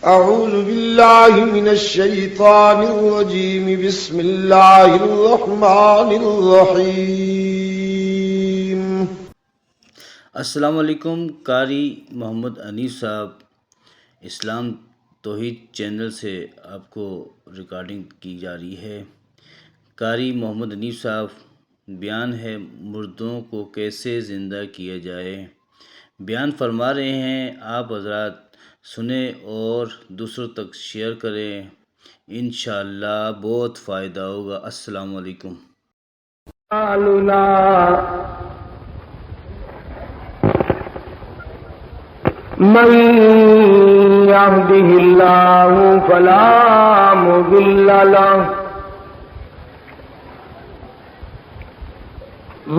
أعوذ بالله من الشيطان الرجيم بسم الله الرحمن الرحيم. السلام علیکم. قاری محمد انیس صاحب اسلام توحید چینل سے آپ کو ریکارڈنگ کی جا رہی ہے. قاری محمد انیس صاحب بیان ہے مردوں کو کیسے زندہ کیا جائے. بیان فرما رہے ہیں، آپ حضرات سنیں اور دوسروں تک شیئر کریں، انشاءاللہ بہت فائدہ ہوگا. السلام علیکم. من يهده الله فلا مضل له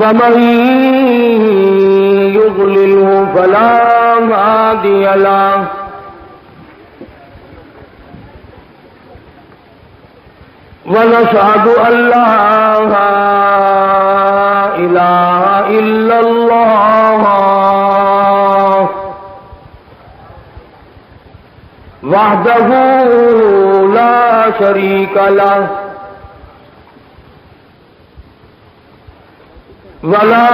ومن يضلله فلا هادي له ونشهد أن لا إله إلا الله وحده لا شريك له ولا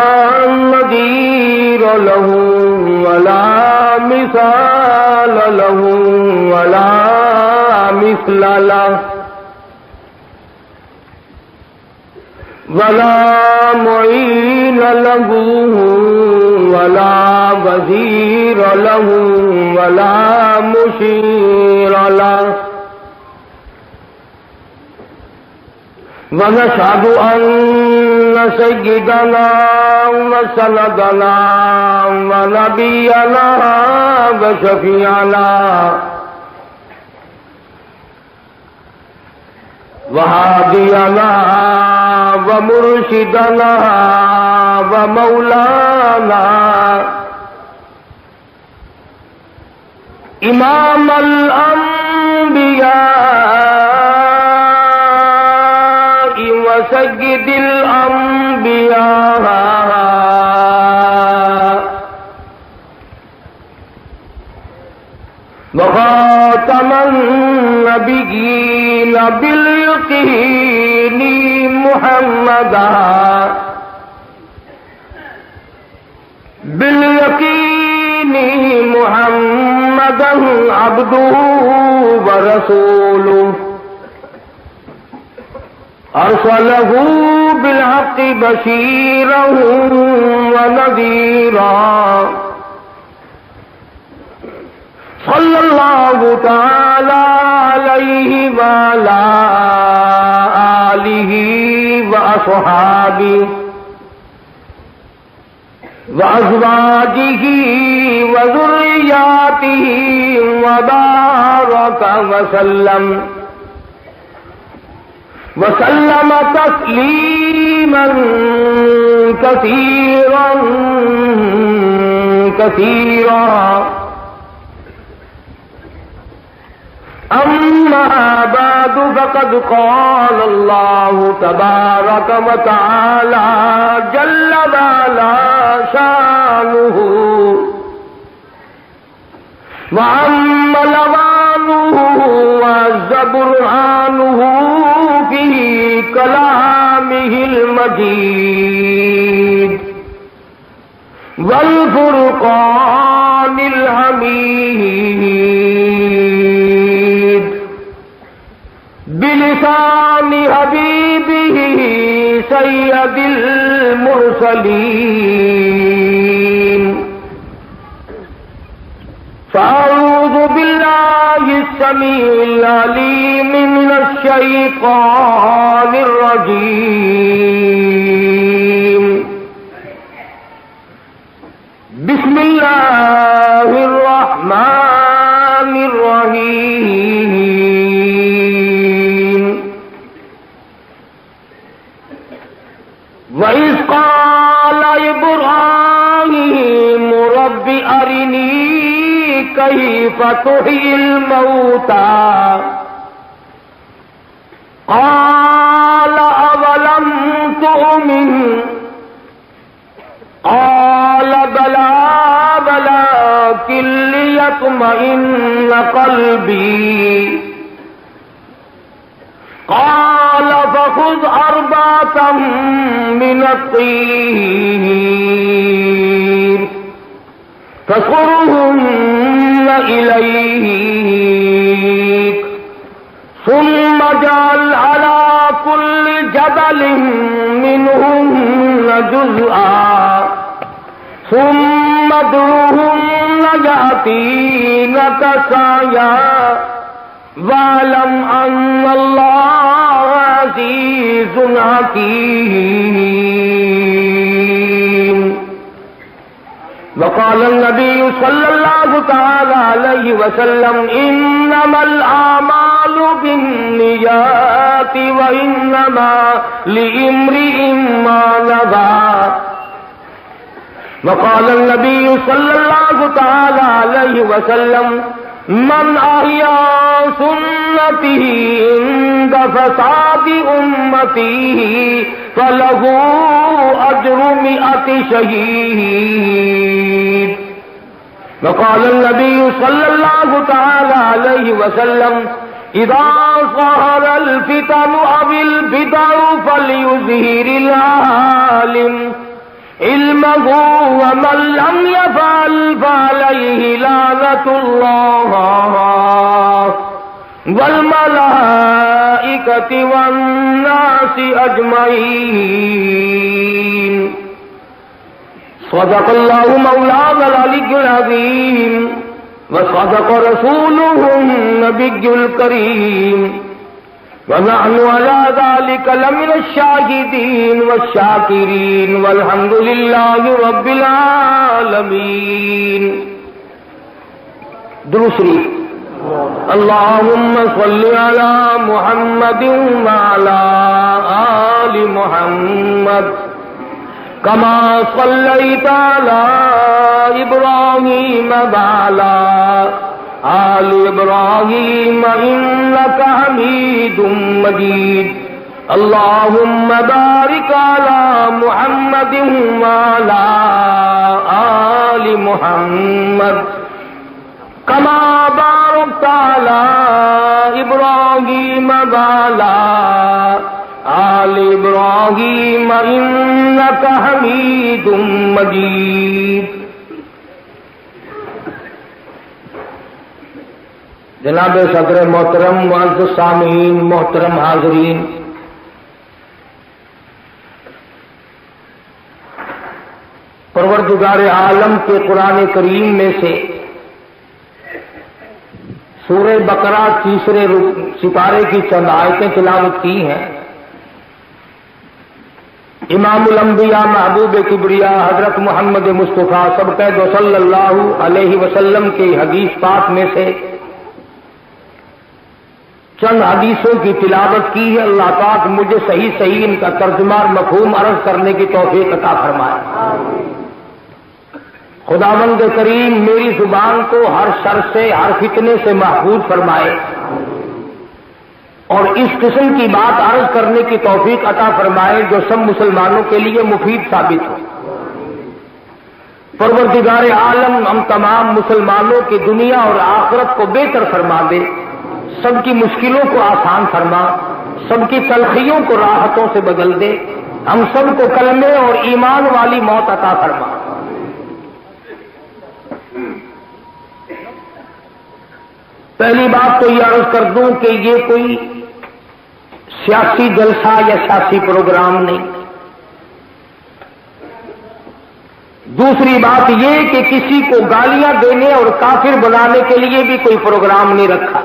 نظير له ولا مثال له ولا مثل له ولا معين له ولا وزير له ولا مشير له ونشهد أن سيدنا وسندنا ونبينا وشفيعنا وهادينا ومرشدنا ومولانا امام الانبیاء وسید الانبیاء وخاتم النبیین بالیقین محمدا بالیقین محمدا عبده ورسوله ارسله بالحق بشيرا ونذيرا صلى الله تعالى عليه وعلى آله وأصحابه وأزواجه وذرياته وبارك وسلم تسليما كثيرا كثيرا. أما بعد فقد قال الله تبارك وتعالى جل وعلا شانه وعم لوانه وعز برهانه في كلامه المجيد والفرقان الحميد بلسان حبيبه سيد المرسلين. فأعوذ بالله السميع العليم من الشيطان الرجيم. بسم الله الرحمن الرحيم. وَإِذْ قَالَ إِبْرَاهِيمُ رَبِّ أَرِنِي كَيْفَ تُحْيِي الْمَوْتَى قَالَ أَوَلَمْ تُؤْمِنْ قَالَ بَلَى ولكن ليطمئن قلبي قال فخذ 4 من الطين فاصرهن إليك ثم اجعل على كل جبل منهن جزءا ثم ادعهن يأتينك سعيا واعلم أن الله عزيز حكيم. وقال النبي صلى الله تعالى عليه وسلم إنما الأعمال بالنيات وإنما لامرئ ما نوى. وقال النبي صلى الله تعالى عليه وسلم من أحيا سنته عند فساد أمته فله أجر 100 شهيد. وقال النبي صلى الله تعالى عليه وسلم إذا ظهر الفتن أو البدع فليظهر العالم علمه ومن لم يفعل فعليه لعنة الله والملائكة والناس أجمعين. صدق الله مولانا العلي العظيم وصدق رسوله النبي الكريم ونحن على ذلك لمن الشاهدين والشاكرين والحمد لله رب العالمين. درود شریف. اللهم صل على محمد وعلى آل محمد كما صليت على إبراهيم وعلى آل إبراهيم إنك حميد مجيد. اللهم بارك على محمد وعلى آل محمد كما باركت على إبراهيم وعلى آل إبراهيم إنك حميد مجيد. جناب صدر محترم، معزز سامعین، محترم حاضرین، پروردگار عالم کے قرآن کریم میں سے سورہ بقرہ 3 سپارے کی چند آیتیں تلاوت کی ہیں. امام الانبیاء محبوب کبریا حضرت محمد مصطفیٰ سبقہ دو صلی اللہ علیہ وسلم کی حدیث پاک میں سے چند حدیثوں کی تلاوت کی ہے. اللہ پاک مجھے صحیح ان کا ترجمہ اور مفہوم عرض کرنے کی توفیق عطا فرمائے. خداوند کریم میری زبان کو ہر شر سے، ہر فتنے سے محفوظ فرمائے اور اس قسم کی بات عرض کرنے کی توفیق عطا فرمائے جو سب مسلمانوں کے لیے مفید ثابت ہو. پروردگار عالم ہم تمام مسلمانوں کی دنیا اور آخرت کو بہتر فرما دے، سب کی مشکلوں کو آسان فرما، سب کی تلخیوں کو راحتوں سے بدل دے، ہم سب کو کلمے اور ایمان والی موت عطا فرما. پہلی بات تو یہ عرض کر دوں کہ یہ کوئی سیاسی جلسہ یا سیاسی پروگرام نہیں. دوسری بات یہ کہ کسی کو گالیاں دینے اور کافر بنانے کے لیے بھی کوئی پروگرام نہیں رکھا.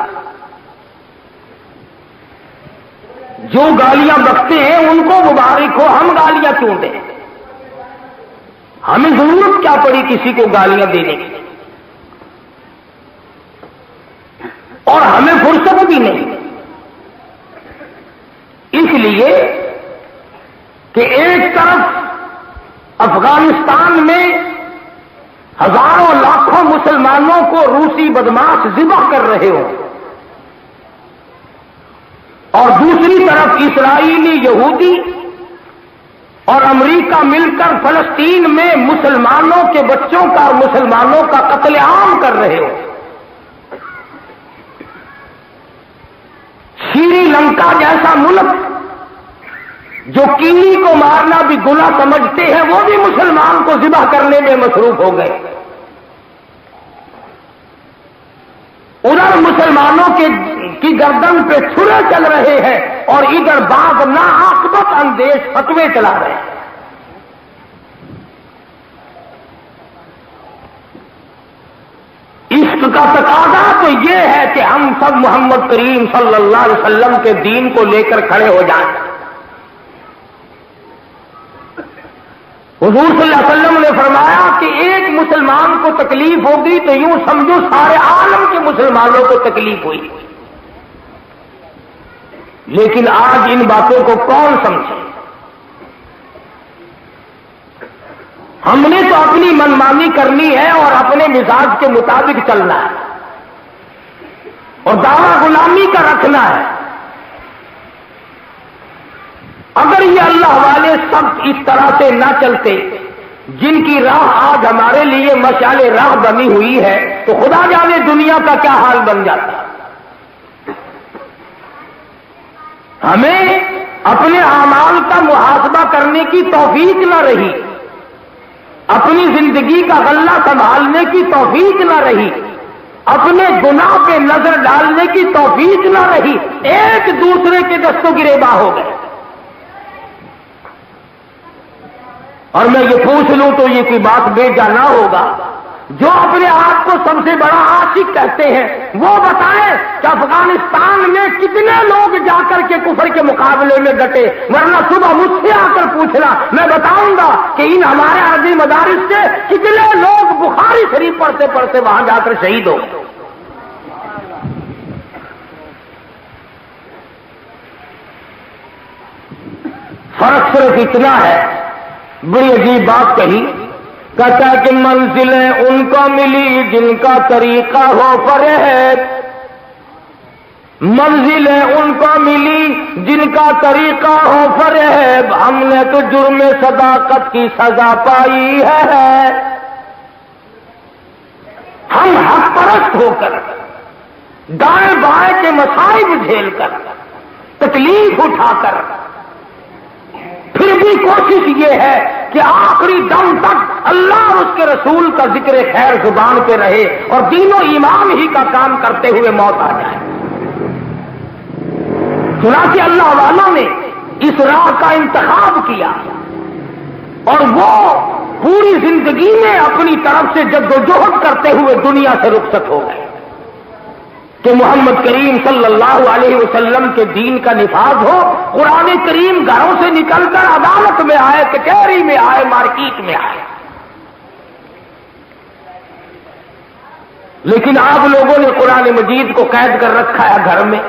جو گالیاں بکتے ہیں ان کو مبارک ہو، ہم گالیاں کیوں دیں؟ ہمیں ضرورت کیا پڑی کسی کو گالیاں دینے کی؟ اور ہمیں فرصت بھی نہیں. اس لیے کہ ایک طرف افغانستان میں ہزاروں لاکھوں مسلمانوں کو روسی بدماش ذبح کر رہے ہوں اور دوسری طرف اسرائیلی، یہودی اور امریکہ مل کر فلسطین میں مسلمانوں کے بچوں کا اور مسلمانوں کا قتل عام کر رہے ہوں. ملک جو کینی کو مارنا بھی گناہ سمجھتے ہیں وہ بھی مسلمان کو ذبح کرنے میں مصروف ہو گئے. ادھر مسلمانوں کی گردن پہ چھرے چل رہے ہیں اور ادھر بعض ناعاقبت اندیش فتوے چلا رہے ہیں. عشق کا تقاضا تو یہ ہے کہ ہم سب محمد کریم صلی اللہ علیہ وسلم کے دین کو لے کر کھڑے ہو جائیں. حضور صلی اللہ علیہ وسلم نے فرمایا کہ ایک مسلمان کو تکلیف ہوگی تو یوں سمجھو سارے عالم کے مسلمانوں کو تکلیف ہوئی. لیکن آج ان باتوں کو کون سمجھے؟ ہم نے تو اپنی منمانی کرنی ہے اور اپنے مزاج کے مطابق چلنا ہے اور دعویٰ غلامی کا رکھنا ہے. اگر یہ اللہ والے سب اس طرح سے نہ چلتے جن کی راہ آج ہمارے لیے مشعل راہ بنی ہوئی ہے تو خدا جانے دنیا کا کیا حال بن جاتا. ہمیں اپنے اعمال کا محاسبہ کرنے کی توفیق نہ رہی, اپنی زندگی کا غلہ سنبھالنے کی توفیق نہ رہی, اپنے گناہ پہ نظر ڈالنے کی توفیق نہ رہی, ایک دوسرے کے دست و گریباں ہو گئے. اور میں یہ پوچھ لوں تو یہ کوئی بات بے جا نہ ہوگا, جو اپنے آپ کو سب سے بڑا عاشق کہتے ہیں وہ بتائیں کہ افغانستان میں کتنے لوگ جا کر کے کفر کے مقابلے میں ڈٹے, ورنہ صبح مجھ سے آ کر پوچھنا, میں بتاؤں گا کہ ان ہمارے عربی مدارس سے کتنے لوگ بخاری شریف پڑھتے پڑھتے وہاں جا کر شہید ہو. فرق صرف اتنا ہے, بڑی عجیب بات کہی, کہتا ہے کہ منزلیں ان کو ملی جن کا طریقہ ہو فریب, منزلیں ان کو ملی جن کا طریقہ ہو فریب, ہم نے تو جرم صداقت کی سزا پائی ہے. ہم حق پرست ہو کر دائیں بائیں کے مصائب جھیل کر تکلیف اٹھا کر پھر بھی کوشش یہ ہے کہ آخری دم تک اللہ اور اس کے رسول کا ذکر خیر زبان پہ رہے اور دین و ایمان ہی کا کام کرتے ہوئے موت آ جائے. چنانچہ اللہ والوں نے اس راہ کا انتخاب کیا اور وہ پوری زندگی میں اپنی طرف سے جدوجہد کرتے ہوئے دنیا سے رخصت ہو گئے کہ محمد کریم صلی اللہ علیہ وسلم کے دین کا نفاذ ہو. قرآن کریم گھروں سے نکل کر عدالت میں آئے, کچہری میں آئے, مارکیٹ میں آئے. لیکن آپ لوگوں نے قرآن مجید کو قید کر رکھا ہے گھر میں.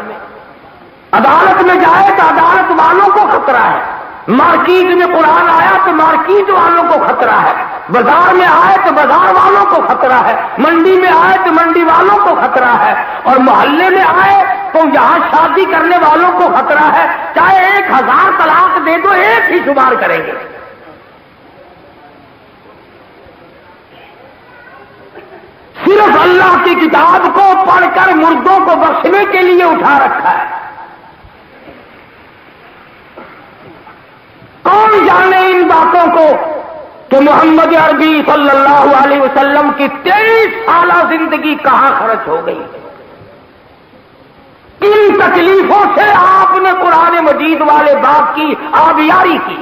عدالت میں جائے تو عدالت والوں کو خطرہ ہے, مارکیٹ میں قرآن آیا تو مارکیٹ والوں کو خطرہ ہے, بازار میں آئے تو بازار والوں کو خطرہ ہے, منڈی میں آئے تو منڈی والوں کو خطرہ ہے, اور محلے میں آئے تو یہاں شادی کرنے والوں کو خطرہ ہے. چاہے 1000 طلاق دے دو ایک ہی شمار کریں گے. صرف اللہ کی کتاب کو پڑھ کر مردوں کو بخشنے کے لیے اٹھا رکھا ہے. کون جانے ان باتوں کو کہ محمد عربی صلی اللہ علیہ وسلم کی 23 سالہ زندگی کہاں خرچ ہو گئی. ان تکلیفوں سے آپ نے قرآن مجید والے باب کی آبیاری کی.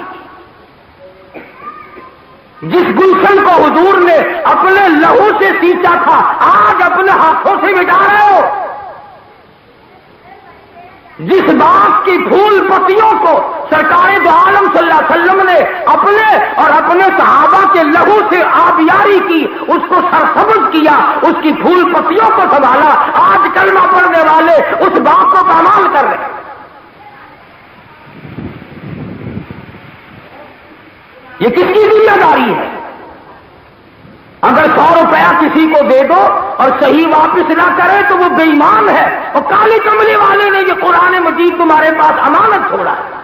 جس گلشن کو حضور نے اپنے لہو سے سینچا تھا آج اپنے ہاتھوں سے مٹا رہے ہو. جس باغ کی پھول پتیوں کو سرکار دو عالم صلی اللہ علیہ وسلم نے اپنے اور اپنے صحابہ کے لہو سے آبیاری کی, اس کو سرسبز کیا, اس کی پھول پتیوں کو سنبھالا, آج کلمہ پڑھنے والے اس باغ کو پامال کر رہے ہیں. یہ کس کی ذمہ داری ہے؟ اگر 100 روپیہ کسی کو دے دو اور صحیح واپس نہ کرے تو وہ بے ایمان ہے, اور کالی کملی والے نے یہ قرآن مجید تمہارے پاس امانت چھوڑا ہے.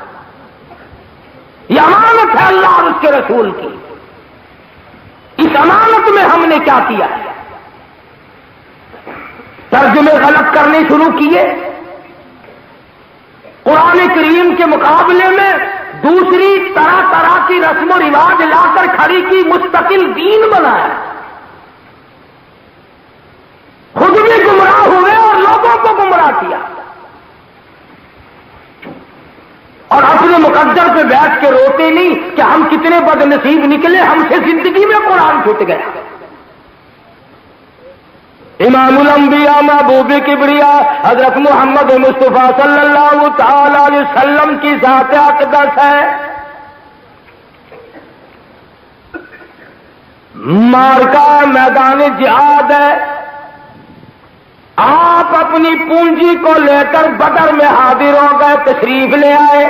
یہ امانت ہے اللہ اور اس کے رسول کی. اس امانت میں ہم نے کیا کیا ہے؟ ترجمے غلط کرنے شروع کیے, قرآن کریم کے مقابلے میں دوسری طرح طرح کی رسم و رواج لا کر کھڑی کی، مستقل دین بنایا، خود بھی گمراہ ہوئے اور لوگوں کو گمراہ کیا، اور اپنے مقدر پہ بیٹھ کے روتے نہیں کہ ہم کتنے بد نصیب نکلے، ہم سے زندگی میں قرآن چھوٹ گیا۔ امام الانبیاء محبوب کبریا حضرت محمد مصطفیٰ صلی اللہ تعالی علیہ وسلم کی ذات اقدس ہے، مارکا میدان جہاد ہے، آپ اپنی پونجی کو لے کر بدر میں حاضر ہو گئے، تشریف لے آئے،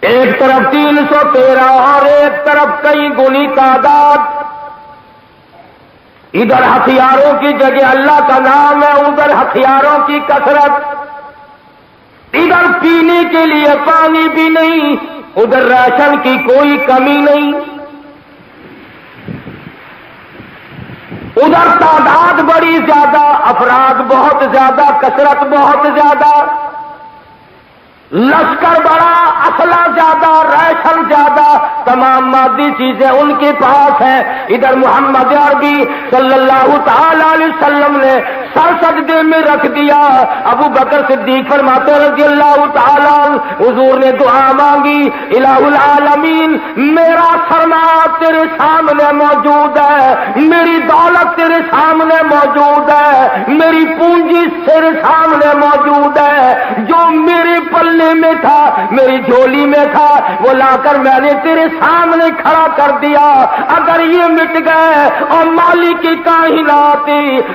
ایک طرف 313 اور ایک طرف کئی گنی تعداد، ادھر ہتھیاروں کی جگہ اللہ کا نام ہے، ادھر ہتھیاروں کی کثرت، ادھر پینے کے لیے پانی بھی نہیں، ادھر راشن کی کوئی کمی نہیں، ادھر تعداد بڑی زیادہ، افراد بہت زیادہ، کثرت بہت زیادہ، لشکر بڑا، اسلحہ زیادہ، ریشن زیادہ، تمام مادی چیزیں ان کے پاس ہیں۔ ادھر محمد عربی صلی اللہ تعالی علیہ وسلم نے سر سجدے میں رکھ دیا، ابو بکر صدیق فرماتے رضی اللہ تعالی عنہ، حضور نے دعا مانگی، الہ العالمین میرا سرمایہ تیرے سامنے موجود ہے، میری دولت تیرے سامنے موجود ہے، میری پونجی تیرے سامنے موجود ہے، جو میرے پلے میں تھا، میری جھولی میں تھا، وہ لا کر میں نے تیرے سامنے کھڑا کر دیا، اگر یہ مٹ گئے اور مالک کی کائنات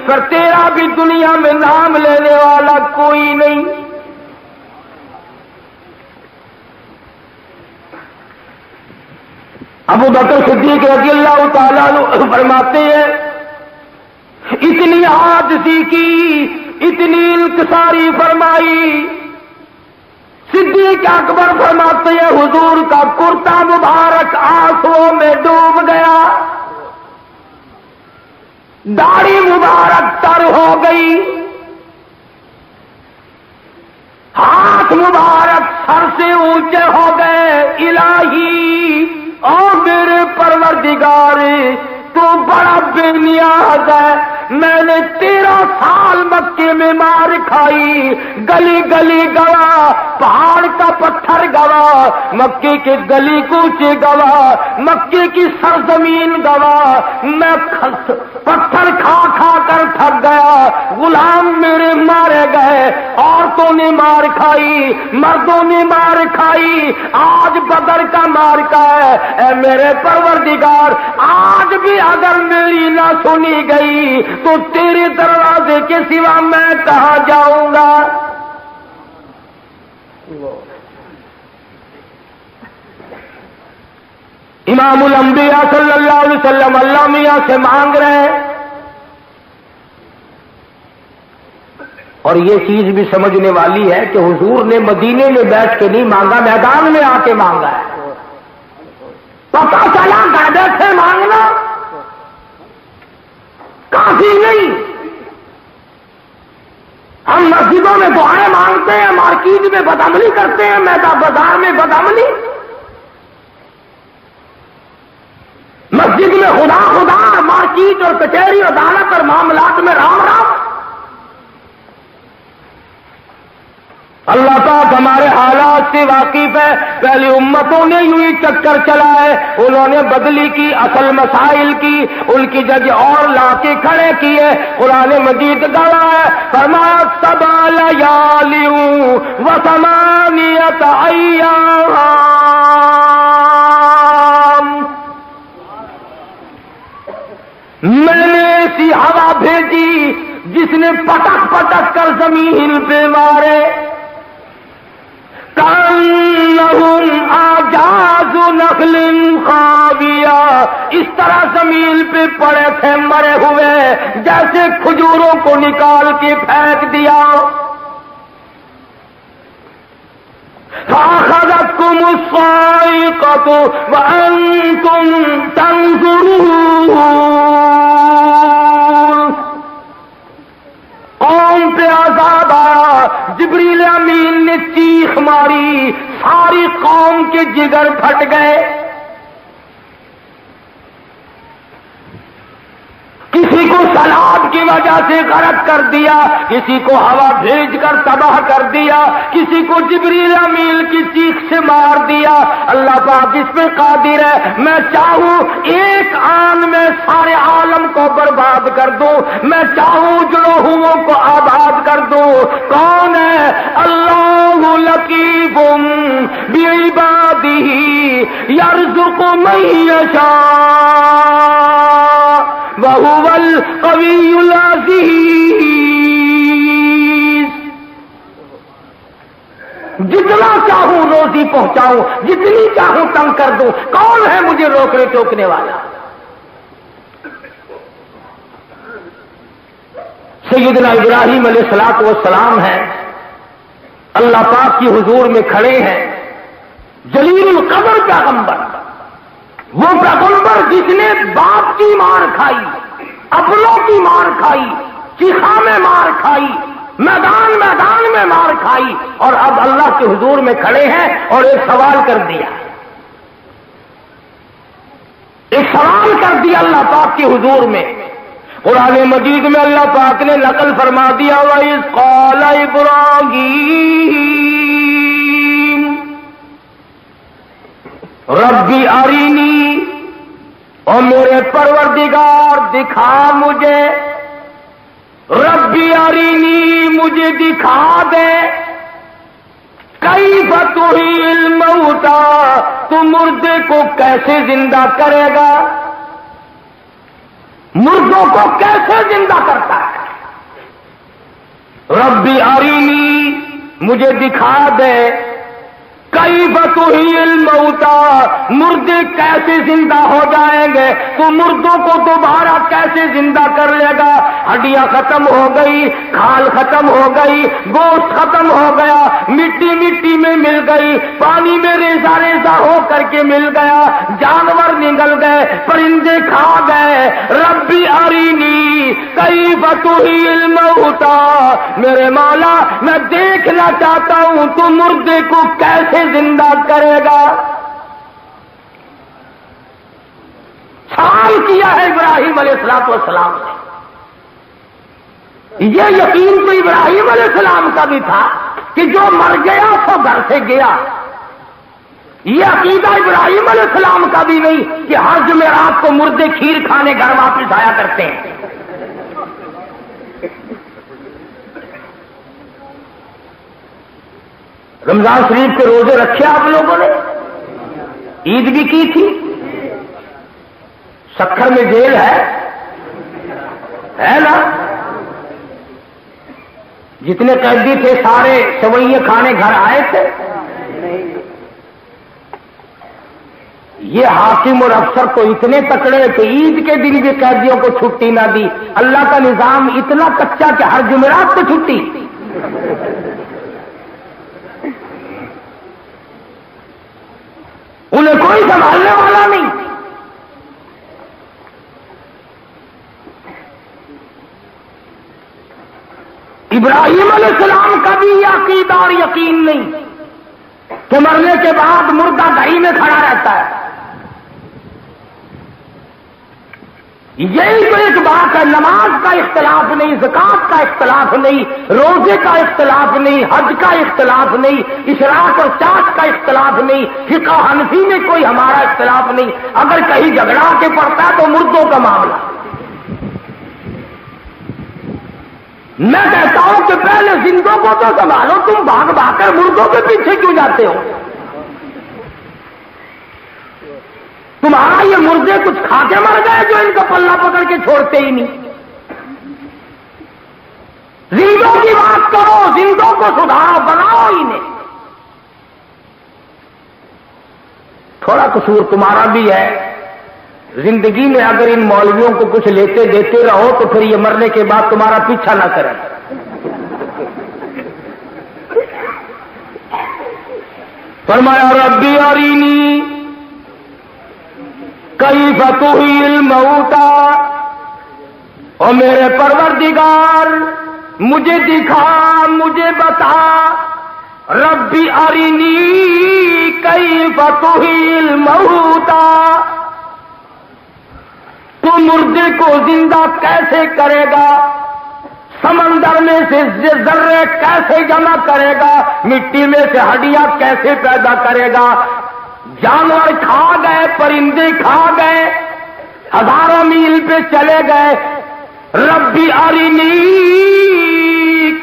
پھر تیرا بھی دنیا میں نام لینے والا کوئی نہیں۔ ابو بکر صدیق رضی اللہ تعالیٰ عنہ فرماتے ہیں، اتنی عاجزی کی، اتنی انکساری فرمائی، صدیق اکبر فرماتے ہیں حضور کا کرتا مبارک آنسوؤں میں ڈوب گیا، داڑھی مبارک تر ہو گئی، ہاتھ مبارک سر سے اونچے ہو گئے، الہی اور میرے پروردگار تو بڑا بے نیاز ہے، میں نے 13 سال مکے میں مار کھائی، گلی گلی گوا، پہاڑ کا پتھر گوا، مکے کے گلی کوچے گوا، مکے کی سرزمین گوا، میں پتھر کھا کھا کر تھک گیا، غلام میرے مارے گئے، عورتوں نے مار کھائی، مردوں نے مار کھائی، آج بدر کا مارکا ہے، اے میرے پروردگار آج بھی اگر میری نہ سنی گئی تو تیرے دروازے کے سوا میں کہاں جاؤں گا۔ امام الانبیاء صلی اللہ علیہ وسلم اللہ میاں سے مانگ رہے ہیں، اور یہ چیز بھی سمجھنے والی ہے کہ حضور نے مدینے میں بیٹھ کے نہیں مانگا، میدان میں آ کے مانگا ہے، پتہ چلا گھر سے مانگنا کافی نہیں، ہم مسجدوں میں دعائیں مانگتے ہیں، مارکیٹ میں بدعملی کرتے ہیں، میدان بازار میں بدعملی، مسجد میں خدا خدا، مارکیٹ اور کچہری عدالت اور معاملات میں رام رام۔ اللہ پاک ہمارے حالات سے واقف ہے، پہلی امتوں نے یوں ہی چکر چلائے، انہوں نے بدلی کی اصل مسائل کی، ان کی جگہ اور لا کے کھڑے کیے، قرآن مجید گواہ ہے، فرمایا سبع لیال و ثمانیۃ ایام، میں نے ایسی ہوا بھیجی جس نے پٹک پٹک کر زمین پہ مارے، کأنہم اعجاز نخل خاویہ، اس طرح زمین پہ پڑے تھے مرے ہوئے، جیسے کھجوروں کو نکال کے پھینک دیا۔ فأخذتكم الصاعقة وأنتم تنظرون، قوم پہ عذاب جبریل امین نے چیخ ماری، ساری قوم کے جگر پھٹ گئے. کسی کو سیلاب کی وجہ سے غرق کر دیا، کسی کو ہوا بھیج کر تباہ کر دیا، کسی کو جبریل امین کی چیخ سے مار دیا. اللہ پاک اس پہ قادر ہے. میں چاہوں ایک آن میں سارے عالم کو برباد کر دوں، میں چاہوں جڑوہوں کو آباد کر دوں. کون ہے؟ اللہ لطیف بعبادہ یرزق من یشاء وَهُوَ الْقَوِيُّ الْعَزِيزُ. جتنا چاہوں روزی پہنچاؤں، جتنی چاہوں تنگ کر دوں. کون ہے مجھے روکنے ٹوکنے والا؟ سیدنا ابراہیم علیہ الصلوۃ والسلام ہیں، اللہ پاک کی حضور میں کھڑے ہیں. جلیل القدر پیغمبر، وہ پیغمبر جس نے باپ کی مار کھائی، اپنوں کی مار کھائی، چیخا میں مار کھائی، میدان میدان میں مار کھائی، اور اب اللہ کے حضور میں کھڑے ہیں اور ایک سوال کر دیا. ایک سوال کر دیا اللہ پاک کے حضور میں. قرآن مجید میں اللہ پاک نے نقل فرما دیا، وَإِذْ قَالَ إِبْرَاهِيمُ ربی ارینی، اور میرے پروردگار دکھا مجھے، ربی ارینی مجھے دکھا دے، کیف تحیی الموتی، تو مردے کو کیسے زندہ کرے گا، مردوں کو کیسے زندہ کرتا ہے. ربی ارینی مجھے دکھا دے، کیف تحیی الموتی، مردے کیسے زندہ ہو جائیں گے، تو مردوں کو دوبارہ کیسے زندہ کر لے گا. ہڈیاں ختم ہو گئی، کھال ختم ہو گئی، گوشت ختم ہو گیا، مٹی مٹی میں مل گئی، پانی میں ریزہ ریزہ ہو کر کے مل گیا، جانور نگل گئے، پرندے کھا گئے. ربی ارینی کیف تحیی الموتی، میرے مولا میں دیکھنا چاہتا ہوں تو مردے کو کیسے زندہ کرے گا. سوال کیا ہے ابراہیم علیہ الصلوۃ والسلام نے. یہ یقین تو ابراہیم علیہ السلام کا بھی تھا کہ جو مر گیا تو گھر سے گیا. یہ عقیدہ ابراہیم علیہ السلام کا بھی نہیں کہ ہر جمعرات کو مردے کھیر کھانے گھر واپس آیا کرتے ہیں. رمضان شریف کے روزے رکھے آپ لوگوں نے، عید بھی کی تھی. سکھر میں جیل ہے نا، جتنے قیدی تھے سارے سوئیاں کھانے گھر آئے تھے. یہ حاکم اور افسر تو اتنے تکڑے کہ عید کے دن بھی قیدیوں کو چھٹی نہ دی. اللہ کا نظام اتنا کچا کہ ہر جمعرات کو چھٹی. انہیں کوئی سنبھالنے والا نہیں. ابراہیم علیہ السلام کا بھی یہ عقیدہ اور یقین نہیں کہ مرنے کے بعد مردہ گھڑی میں کھڑا رہتا ہے. یہی تو ایک بات ہے. نماز کا اختلاف نہیں، زکات کا اختلاف نہیں، روزے کا اختلاف نہیں، حج کا اختلاف نہیں، اشراق اور چاٹ کا اختلاف نہیں، فقہ حنفی میں کوئی ہمارا اختلاف نہیں. اگر کہیں جھگڑا کے پڑتا ہے تو مردوں کا معاملہ. میں کہتا ہوں کہ پہلے زندوں کو تو سنبھالو، تم بھاگ بھاگ کر مردوں کے پیچھے کیوں جاتے ہو؟ تمہارا یہ مردے کچھ کھا کے مر گئے جو ان کا پلہ پکڑ کے چھوڑتے ہی نہیں. زندوں کی بات کرو، زندوں کو سدھارو، بناؤ انہیں. تھوڑا قصور تمہارا بھی ہے. زندگی میں اگر ان مولویوں کو کچھ لیتے دیتے رہو تو پھر یہ مرنے کے بعد تمہارا پیچھا نہ کریں. فرمایا ربی ارینی کیف تحیی الموتی، اور میرے پروردگار مجھے دکھا مجھے بتا ربی ارینی کیف تحیی الموتی، تو مردے کو زندہ کیسے کرے گا، سمندر میں سے ذرے کیسے جمع کرے گا، مٹی میں سے ہڈیاں کیسے پیدا کرے گا۔ جانور کھا گئے، پرندے کھا گئے، ہزاروں میل پہ چلے گئے، ربی ارینی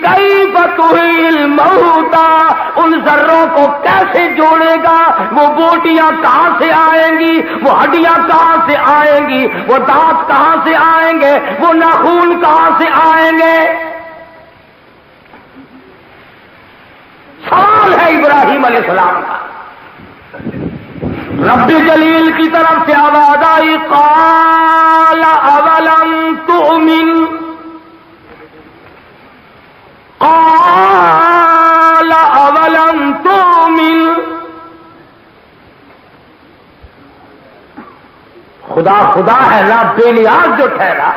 کیف تحیی الموتی، ان ذروں کو کیسے جوڑے گا، وہ بوٹیاں کہاں سے آئیں گی، وہ ہڈیاں کہاں سے آئیں گی، وہ دانت کہاں سے آئیں گے، وہ ناخون کہاں سے آئیں گے۔ سوال ہے ابراہیم علیہ السلام کا۔ رب جلیل کی طرف سے آواز آئی، قال اولم تؤمن، قال اولم تؤمن۔ خدا خدا ہے نا بے نیاز جو ٹھہرا،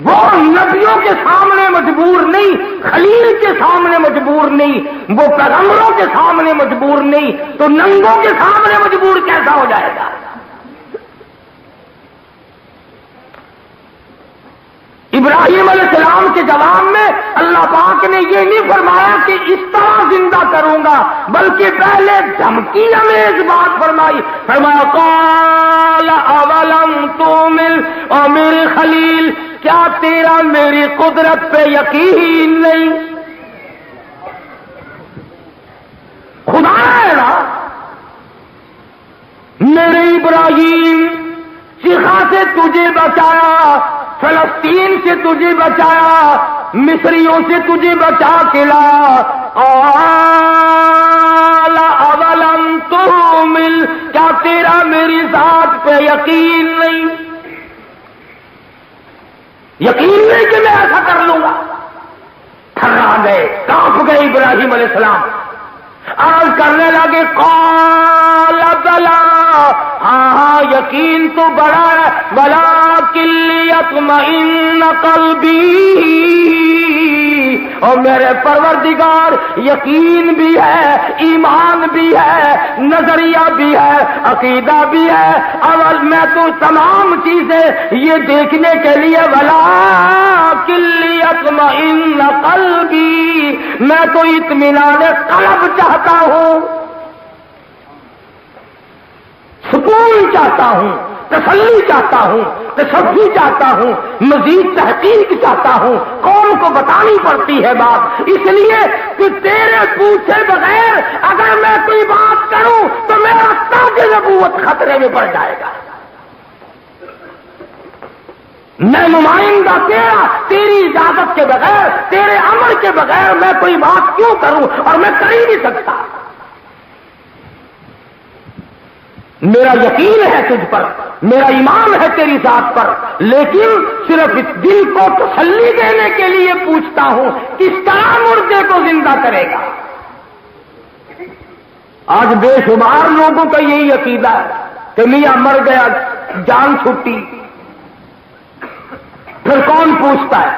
وہ نبیوں کے سامنے مجبور نہیں، خلیل کے سامنے مجبور نہیں، وہ پیغمبروں کے سامنے مجبور نہیں، تو ننگوں کے سامنے مجبور کیسا ہو جائے گا؟ ابراہیم علیہ السلام کے جواب میں اللہ پاک نے یہ نہیں فرمایا کہ اس طرح زندہ کروں گا، بلکہ پہلے دھمکی امیز بات فرمائی، فرمایا قال اولم تؤمن، اور میرے خلیل کیا تیرا میری قدرت پہ یقین نہیں؟ خدا ہے نا، میرے ابراہیم چیخا سے تجھے بچایا، فلسطین سے تجھے بچایا، مصریوں سے تجھے بچا کے لایا، قال اولم تؤمن، کیا تیرا میری ذات پہ یقین نہیں؟ یقین نہیں کہ میں ایسا کر لوں گا؟ تھرا گئے، کانپ گئے ابراہیم علیہ السلام، عرض کرنے لگے قال بلا، ہاں یقین تو بڑا ہے، ولکن لیطمئن قلبی، اور میرے پروردگار یقین بھی ہے، ایمان بھی ہے، نظریہ بھی ہے، عقیدہ بھی ہے، اور میں تو تمام چیزیں یہ دیکھنے کے لیے ولکن لیطمئن قلبی، میں تو اطمینان قلب چاہتا ہوں، سکون چاہتا ہوں، تسلی چاہتا ہوں، تصفی چاہتا ہوں، مزید تحقیق چاہتا ہوں۔ قوم کو بتانی پڑتی ہے بات، اس لیے کہ تیرے پوچھے بغیر اگر میں کوئی بات کروں تو میرا تاج نبوت خطرے میں پڑ جائے گا۔ میں نمائندہ تیرا، تیری اجازت کے بغیر، تیرے امر کے بغیر میں کوئی بات کیوں کروں، اور میں کر ہی نہیں سکتا۔ میرا یقین ہے تجھ پر، میرا ایمان ہے تیری ذات پر، لیکن صرف اس دل کو تسلی دینے کے لیے پوچھتا ہوں، کس طرح مردے کو زندہ کرے گا؟ آج بے شمار لوگوں کا یہی عقیدہ ہے کہ میاں مر گیا، جان چھٹی، پھر کون پوچھتا ہے؟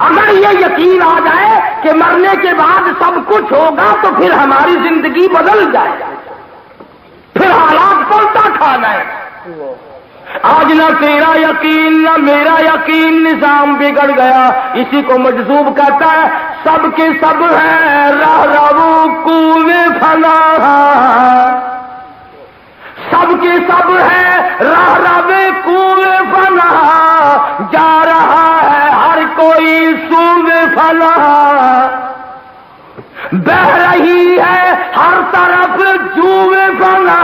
اگر یہ یقین آ جائے کہ مرنے کے بعد سب کچھ ہوگا تو پھر ہماری زندگی بدل جائے گا، پھر حالات پلٹا کھانا ہے۔ آج نہ تیرا یقین نہ میرا یقین، نظام بگڑ گیا، اسی کو مجذوب کہتا ہے، سب کے سب ہیں راہ رو کوئے فنا، سب کے سب ہیں راہ رو کوئے فنا، جا رہا ہے ہر کوئی سوئے فنا، بہ رہی ہے ہر طرف جوئے فنا،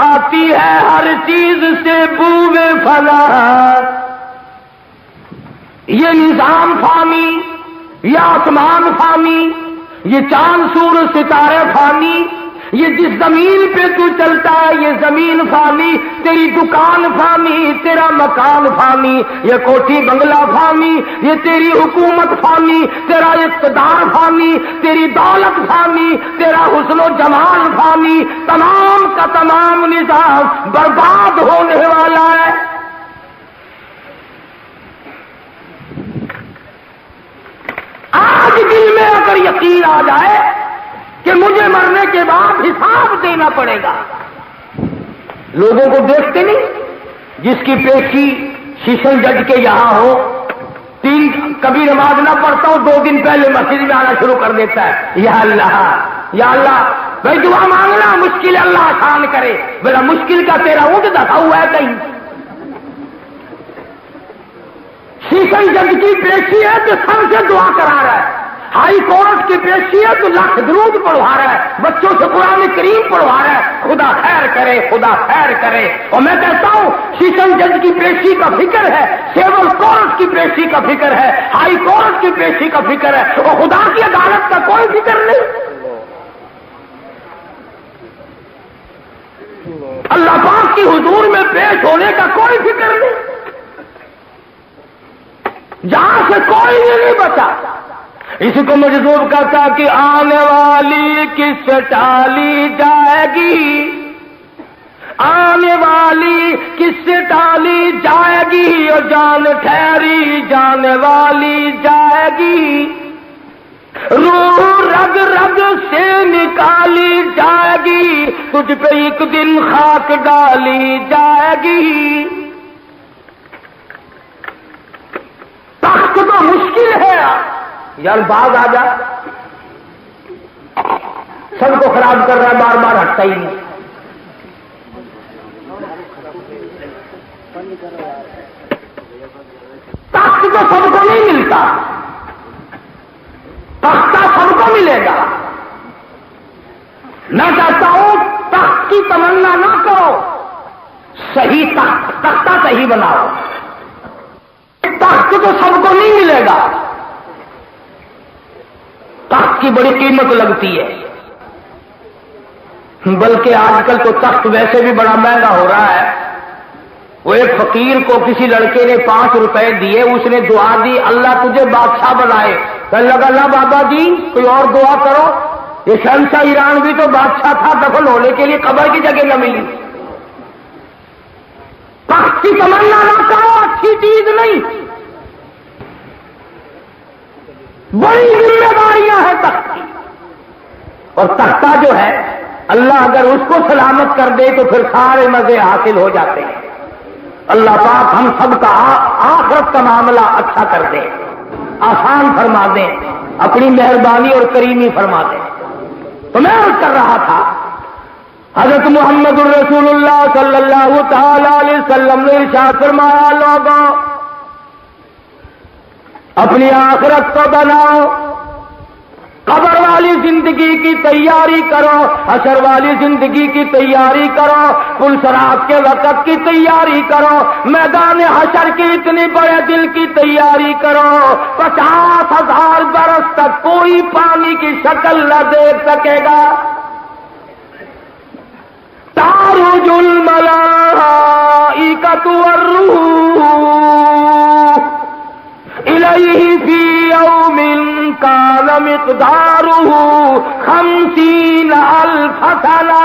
آتی ہے ہر چیز سے بوئے فنا۔ یہ نظام فانی، یہ آسمان فانی، یہ چاند سورج ستارے فانی، یہ جس زمین پہ تو چلتا ہے یہ زمین فانی، تیری دکان فانی، تیرا مکان فانی، یہ کوٹھی بنگلہ فانی، یہ تیری حکومت فانی، تیرا اقتدار فانی، تیری دولت فانی، تیرا حسن و جمال فانی، تمام کا تمام نظام برباد ہونے والا ہے۔ آج دل میں اگر یقین آ جائے کہ مجھے مرنے کے بعد حساب دینا پڑے گا، لوگوں کو دیکھتے نہیں جس کی پیشی شیشن جج کے یہاں ہو، کبھی نماز نہ پڑھتا ہو، 2 دن پہلے مسجد میں آنا شروع کر دیتا ہے، یا اللہ بھائی دعا مانگنا، مشکل اللہ آسان کرے، بلا مشکل کا تیرا اونٹ دکھا ہوا ہے کہیں؟ شیشن جج کی پیشی ہے تو سب سے دعا کرا رہا ہے، ہائی کورٹ کی پیشی ہے تو لاکھ درود پڑھوا رہا ہے، بچوں سے قرآن کریم پڑھوا رہا ہے، خدا خیر کرے، خدا خیر کرے۔ اور میں کہتا ہوں شیشن جج کی پیشی کا فکر ہے، سیول کورٹ کی پیشی کا فکر ہے، ہائی کورٹ کی پیشی کا فکر ہے، اور خدا کی عدالت کا کوئی فکر نہیں۔ اللہ پاک کی حضور میں پیش ہونے کا کوئی فکر نہیں، جہاں سے کوئی نہیں بچا۔ اس کو مجذوب کرتا کہ آنے والی کس سے ٹالی جائے گی، آنے والی کس سے ٹالی جائے گی، اور جان ٹھہری جانے والی جائے گی، روح رگ رگ سے نکالی جائے گی، تجھ پہ ایک دن خاک ڈالی جائے گی۔ تخت تو مشکل ہے یار، باغ آ جا، سب کو خراب کر رہا ہے، بار بار ہٹتا ہی نہیں۔ تخت تو سب کو نہیں ملتا، تختہ سب کو ملے گا۔ میں کہتا ہوں تخت کی تمنا نہ کرو، صحیح تختہ صحیح بناؤ۔ تخت تو سب کو نہیں ملے گا، تخت کی بڑی قیمت لگتی ہے، بلکہ آج کل تو تخت ویسے بھی بڑا مہنگا ہو رہا ہے۔ وہ ایک فقیر کو کسی لڑکے نے 5 روپے دیے، اس نے دعا دی اللہ تجھے بادشاہ بنائے، کہنے لگا اللہ بابا جی کوئی اور دعا کرو، یہ شہنشاہ ایران بھی تو بادشاہ تھا، دفن ہونے کے لیے قبر کی جگہ نہ ملی۔ تخت کی تمنا نہ کرو، اچھی چیز نہیں، بڑی ذمہ داریاں ہیں تخت کی، اور تختہ جو ہے اللہ اگر اس کو سلامت کر دے تو پھر سارے مزے حاصل ہو جاتے ہیں۔ اللہ پاک ہم سب کا آخرت کا معاملہ اچھا کر دے، آسان فرما دے، اپنی مہربانی اور کریمی فرما دے۔ تو میں عرض کر رہا تھا حضرت محمد الرسول اللہ صلی اللہ تعالی علیہ وسلم نے ارشاد فرمایا لوگوں اپنی آخرت کو بناؤ، قبر والی زندگی کی تیاری کرو، حشر والی زندگی کی تیاری کرو، پل صراط کے وقت کی تیاری کرو، میدان حشر کی اتنی بڑے دل کی تیاری کرو، 50,000 برس تک کوئی پانی کی شکل نہ دیکھ سکے گا۔ تعرج الملائکۃ والروح الیہ فی یوم کان مقدارہ 50,000 سنہ،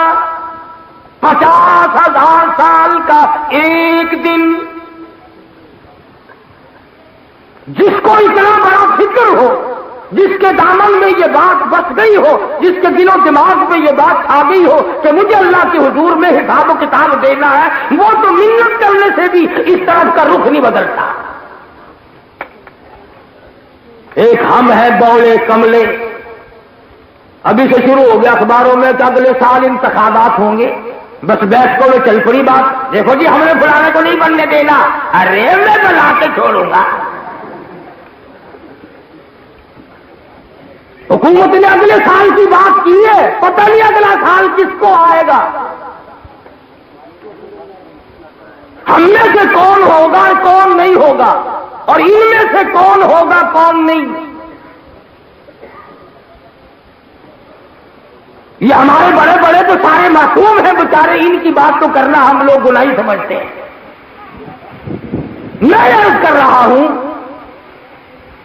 50,000 سال کا ایک دن۔ جس کو اتنا بڑا فکر ہو، جس کے دامن میں یہ بات بس گئی ہو، جس کے دل و دماغ میں یہ بات آ گئی ہو کہ مجھے اللہ کے حضور میں حساب و کتاب دینا ہے، وہ تو منت کرنے سے بھی اس طرف کا رخ نہیں بدلتا۔ ایک ہم ہے بولے کملے، ابھی سے شروع ہو گیا اخباروں میں کہ اگلے سال انتخابات ہوں گے، بس بیٹھکوں میں چل پڑی بات، دیکھو جی ہم نے فلانے کو نہیں بننے دینا، ارے میں بنا کے چھوڑوں گا۔ حکومت نے اگلے سال کی بات کی ہے، پتہ نہیں اگلا سال کس کو آئے گا، ہم میں سے کون ہوگا کون نہیں ہوگا، اور ان میں سے کون ہوگا کون نہیں۔ یہ ہمارے بڑے بڑے تو سارے معصوم ہیں بیچارے، ان کی بات تو کرنا ہم لوگ گناہی سمجھتے ہیں۔ میں عرض کر رہا ہوں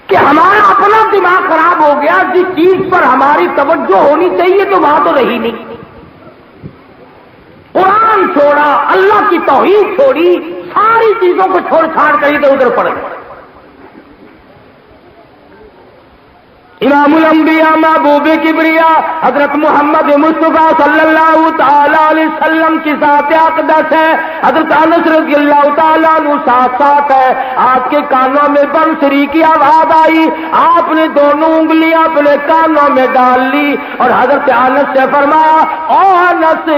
کہ ہمارا اپنا دماغ خراب ہو گیا، جس چیز پر ہماری توجہ ہونی چاہیے تو وہاں تو رہی نہیں۔ قرآن چھوڑا، اللہ کی توحید چھوڑی، ساری چیزوں کو چھوڑ چھاڑ کر ادھر ادھر پڑ گئے۔ امام الانبیاء محبوب کبریا حضرت محمد مصطفیٰ صلی اللہ تعالی علیہ وسلم کی ذات اقدس ہے. حضرت انس رضی اللہ تعالیٰ عنہ ساتھ ساتھ ہے. آپ کے کانوں میں بنسری کی آواز آئی, آپ نے دونوں انگلیاں اپنے کانوں میں ڈال لی اور حضرت انس سے فرمایا, او انس,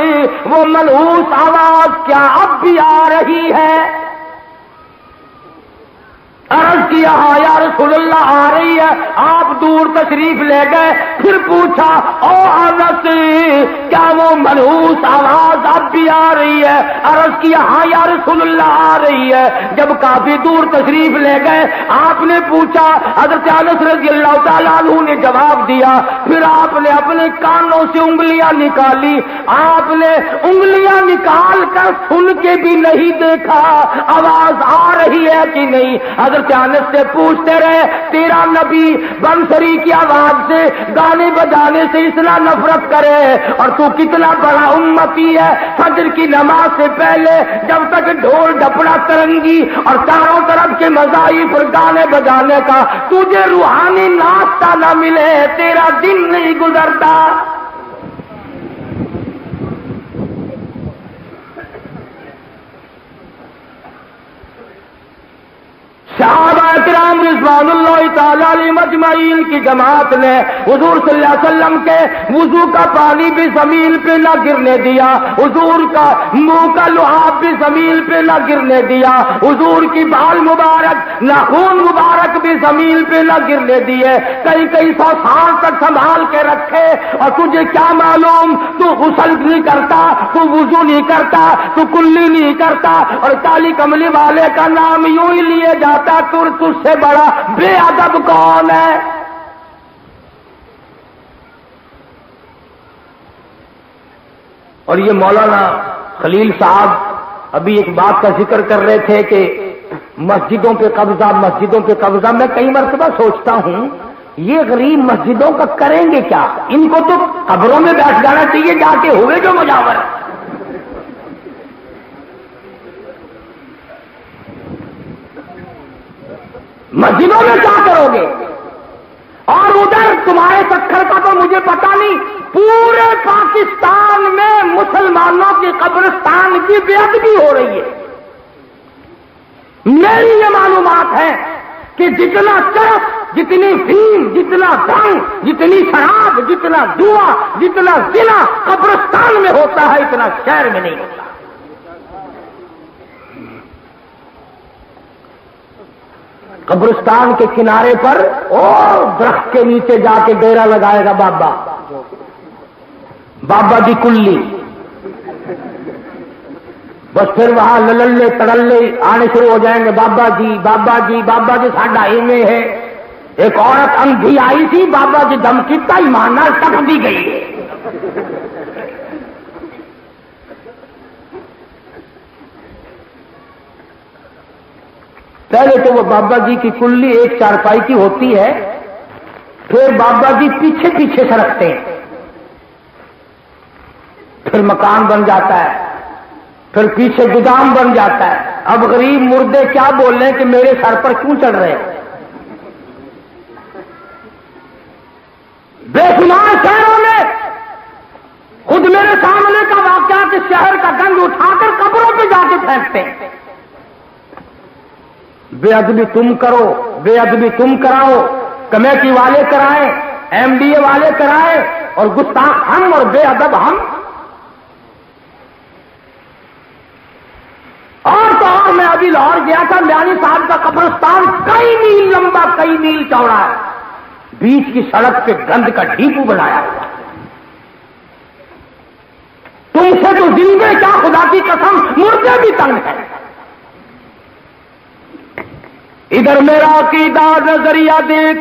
وہ منحوس آواز کیا اب بھی آ رہی ہے؟ عرض کیا, ہاں یا رسول اللہ آ رہی ہے. آپ دور تشریف لے گئے, پھر پوچھا, او انس, کیا وہ منحوس آواز اب بھی آ رہی ہے؟ عرض کیا, ہاں یا رسول اللہ آ رہی ہے. جب کافی دور تشریف لے گئے, آپ نے پوچھا, حضرت انس رضی اللہ تعالیٰ عنہ نے جواب دیا. پھر آپ نے اپنے کانوں سے انگلیاں نکالی. آپ نے انگلیاں نکال کر سن کے بھی نہیں دیکھا آواز آ رہی ہے کہ نہیں. حضرت انس سے پوچھتے رہے, تیرا نبی بنسری کی آواز سے, گانے بجانے سے اتنا نفرت کرے اور تو کتنا بڑا امتی ہے, فجر کی نماز سے پہلے جب تک ڈھول ڈپڑا ترنگی اور چاروں طرف کے مذاہب پر گانے بجانے کا تجھے روحانی ناشتہ نہ ملے, تیرا دن نہیں گزرتا. صحابہ کرام رضوان اللہ تعالی علیہ مجمعین کی جماعت نے حضور صلی اللہ علیہ وسلم کے وضو کا پانی بھی زمین پہ نہ گرنے دیا, حضور کا منہ کا لعاب بھی زمین پہ نہ گرنے دیا, حضور کی بال مبارک ناخون مبارک بھی زمین پہ نہ گرنے دیے. کئی 100 سال تک سنبھال کے رکھے. اور تجھے کیا معلوم, تو غسل نہیں کرتا, تو وضو نہیں کرتا, تو کلی نہیں کرتا, اور کالی کملی والے کا نام یوں ہی لیے جاتا, تجھ سے بڑا بے ادب کون ہے؟ اور یہ مولانا خلیل صاحب ابھی ایک بات کا ذکر کر رہے تھے کہ مسجدوں پہ قبضہ. میں کئی مرتبہ سوچتا ہوں, یہ غریب مسجدوں کا کریں گے کیا؟ ان کو تو قبروں میں بیٹھ جانا چاہیے جا کے, ہوئے جو مجاور. مسجدوں میں کیا کرو گے؟ اور ادھر تمہارے سکھر کا تو مجھے پتا نہیں, پورے پاکستان میں مسلمانوں کی قبرستان کی بے ادبی ہو رہی ہے. میری یہ معلومات ہے کہ جتنا چرس, جتنی فیم, جتنا دھن, جتنی شراب, جتنا جوا, جتنا زنا قبرستان میں ہوتا ہے, اتنا شہر میں نہیں ہوتا. قبرستان کے کنارے پر اور درخت کے نیچے جا کے ڈیرا لگائے گا بابا کی کلی. بس پھر وہاں لللے تڑلے آنے شروع ہو جائیں گے, بابا جی ساڈا ایویں ہے. ایک عورت اندھی آئی تھی, بابا جی دم کیتا, ایمان نال ٹپ دی گئی ہے. پہلے تو وہ بابا جی کی کلی ایک چارپائی کی ہوتی ہے, پھر بابا جی پیچھے سرکتے ہیں, پھر مکان بن جاتا ہے, پھر پیچھے گودام بن جاتا ہے. اب غریب مردے کیا بول رہے ہیں کہ میرے سر پر کیوں چڑھ رہے ہیں؟ بے شمار شہروں میں خود میرے سامنے کا واقعہ کہ شہر کا گند اٹھا کر قبروں پہ جا کے پھینکتے ہیں. بے ادبی تم کرو, بے ادبی تم کراؤ, کمیٹی والے کرائیں, ایم ڈی اے والے کرائیں, اور گستاخ ہم اور بے ادب ہم. اور تو اور میں ابھی لاہور گیا تھا, میانی صاحب کا قبرستان کئی میل لمبا, کئی میل چوڑا ہے, بیچ کی سڑک پہ گند کا ڈھیپو بنایا ہوا. تم سے تو زندے کیا, خدا کی قسم مردے بھی تنگ ہے. ادھر میرا عقیدہ نظریہ دیکھ,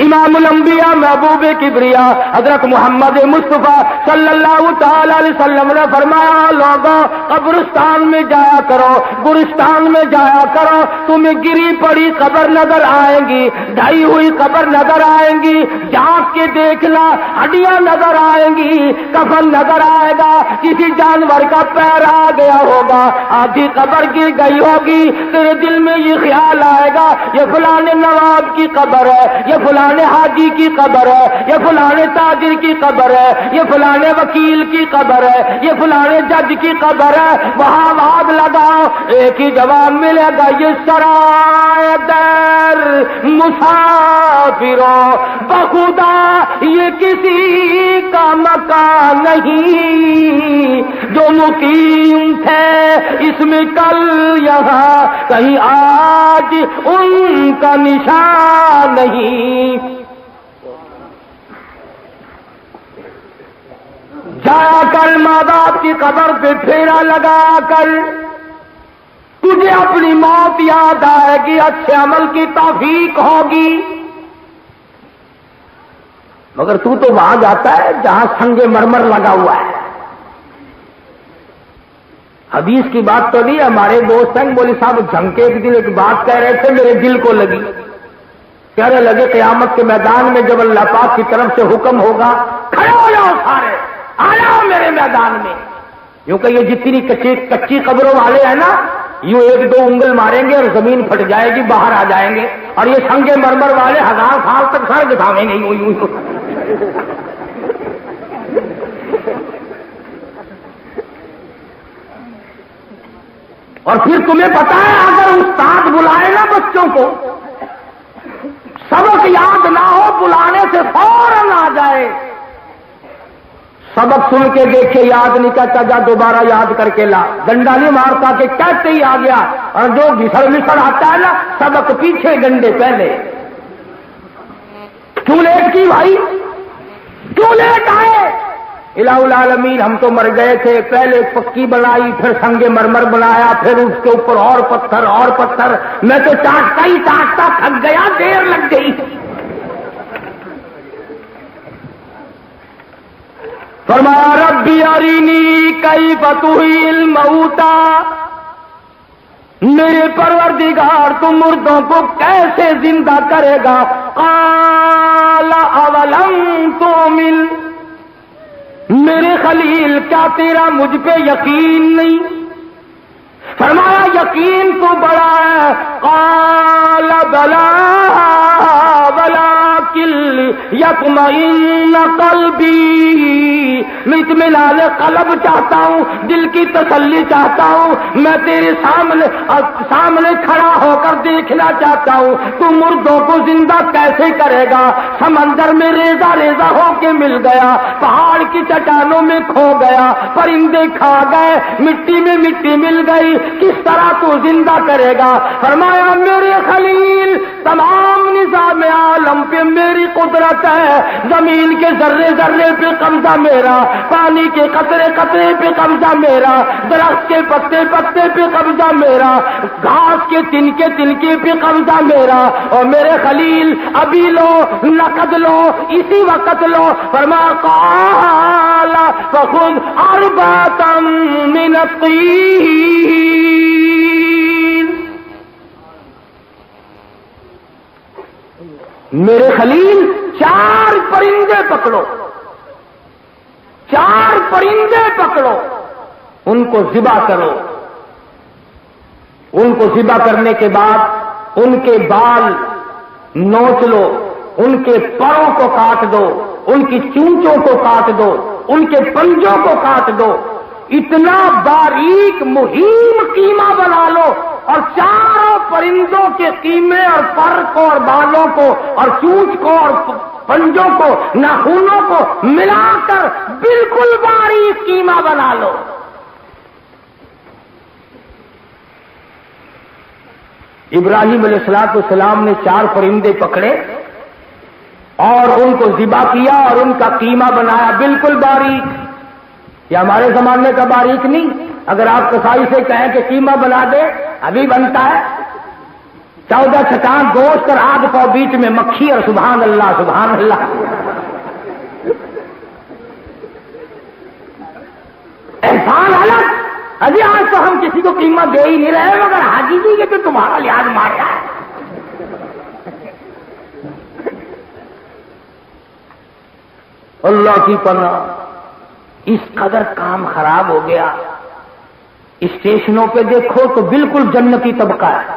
امام الانبیاء محبوب کبریا حضرت محمد مصطفیٰ صلی اللہ تعالی علیہ وسلم نے فرمایا, لوگوں قبرستان میں جایا کرو, گورستان میں جایا کرو, تمہیں گری پڑی قبر نظر آئیں گی, ڈھائی ہوئی قبر نظر آئیں گی, جانچ کے دیکھنا ہڈیاں نظر آئیں گی, کفن نظر آئے گا, کسی جانور کا پیر آ گیا ہوگا, آدھی قبر گر گئی ہوگی, تیرے دل میں یہ خیال آئے گا یہ فلاں نواب کی قبر ہے, یہ فلاں فلانے حاجی کی قبر ہے، یہ فلانے تاجر کی قبر ہے، یہ فلانے وکیل کی قبر ہے، یہ فلانے جج کی قبر ہے، وہاں واد لگاؤ، ایک ہی جواب ملے گا، یہ سرائے در مسافروں بخدا یہ کسی کا مکان نہیں، جو مقیم تھے اس میں کل یہاں کہیں آج ان کا نشان نہیں۔ جایا کر ماں باپ کی قبر پہ پھیرا لگا کر، تجھے اپنی موت یاد آئے گی، اچھے عمل کی توفیق ہوگی، مگر تو وہاں جاتا ہے جہاں سنگ مرمر لگا ہوا ہے۔ حدیث کی بات تو نہیں، ہمارے دوست ہیں مولوی صاحب جھنگ کے ایک دن ایک بات کہہ رہے تھے، میرے دل کو لگی، کہنے لگے قیامت کے میدان میں جب اللہ پاک کی طرف سے حکم ہوگا کھڑے ہو جاؤ سارے، آ جاؤ میرے میدان میں، کیونکہ یہ جتنی کچی قبروں والے ہیں نا، یوں ایک دو انگل ماریں گے اور زمین پھٹ جائے گی، باہر آ جائیں گے، اور یہ سنگ مرمر والے 1000 سال تک سر گھساویں گے یوں یوں۔ اور پھر تمہیں پتا ہے اگر استاد بلائے نا بچوں کو، سبق یاد نہ ہو، بلانے سے فوراً آ جائے، سبق سن کے دیکھے یاد نہیں کرتا، جا دوبارہ یاد کر کے لا، ڈنڈا نہیں مارتا کہ کہتے ہی آ گیا، اور جو گھسڑ مسڑ آتا ہے نا سبق پیچھے ڈنڈے پہلے۔ کیوں لیٹ کی بھائی، کیوں لیٹ آئے؟ الہ العالمین ہم تو مر گئے تھے، پہلے پکی بنائی، پھر سنگ مرمر بنایا، پھر اس کے اوپر اور پتھر اور پتھر، میں تو چاٹتا ہی چاٹتا تھک گیا، دیر لگ گئی۔ فرمایا ربی ارینی کیف تحیی الموتی، میرے پروردگار تو مردوں کو کیسے زندہ کرے گا؟ قال اولم تؤمن، میرے خلیل کیا تیرا مجھ پہ یقین نہیں؟ فرمایا یقین تو بڑا ہے، قال بلا ولکن یطمئن قلبی، میں اطمینان قلب چاہتا ہوں، دل کی تسلی چاہتا ہوں، میں تیرے سامنے کھڑا ہو کر دیکھنا چاہتا ہوں تو مردوں کو زندہ کیسے کرے گا؟ سمندر میں ریزہ ریزہ ہو کے مل گیا، پہاڑ کی چٹانوں میں کھو گیا، پرندے کھا گئے، مٹی میں مٹی مل گئی، کس طرح تو زندہ کرے گا؟ فرمایا میرے خلیل تمام نظام عالم پہ میری قدرت ہے، زمین کے ذرے ذرے پہ قبضہ میرا، پانی کے قطرے قطرے پہ قبضہ میرا، درخت کے پتے پتے پہ قبضہ میرا، گھاس کے تنکے پہ قبضہ میرا، اور میرے خلیل ابھی لو نقد لو اسی وقت لو۔ فرمایا قال فخذ اربعۃ من الطین، میرے خلیل 4 پرندے پکڑو، 4 پرندے پکڑو، ان کو ذبح کرو، ان کو ذبح کرنے کے بعد ان کے بال نوچ لو، ان کے پروں کو کاٹ دو، ان کی چونچوں کو کاٹ دو، ان کے پنجوں کو کاٹ دو، اتنا باریک مہیم قیمہ بنا لو، اور 4 پرندوں کے قیمے اور پر کو اور بالوں کو اور چونچ کو اور پنجوں کو ناخنوں کو ملا کر بالکل باریک قیمہ بنا لو۔ ابراہیم علیہ السلام نے 4 پرندے پکڑے اور ان کو ذبح کیا اور ان کا قیمہ بنایا بالکل باریک۔ یہ ہمارے زمانے کا باریک نہیں، اگر آپ کسائی سے کہیں کہ قیمہ بنا دے ابھی بنتا ہے، 14 چھٹان گوشت اور آدھ پاؤ بیچ میں مکھی، اور سبحان اللہ سبحان اللہ۔ احسان الگ، ابھی آج تو ہم کسی کو قیمت دے ہی نہیں رہے، مگر حاجی جی کے تو تمہارا لحاظ مار رہا ہے۔ اللہ کی پناہ، اس قدر کام خراب ہو گیا، اسٹیشنوں پہ دیکھو تو بالکل جنتی طبقہ ہے،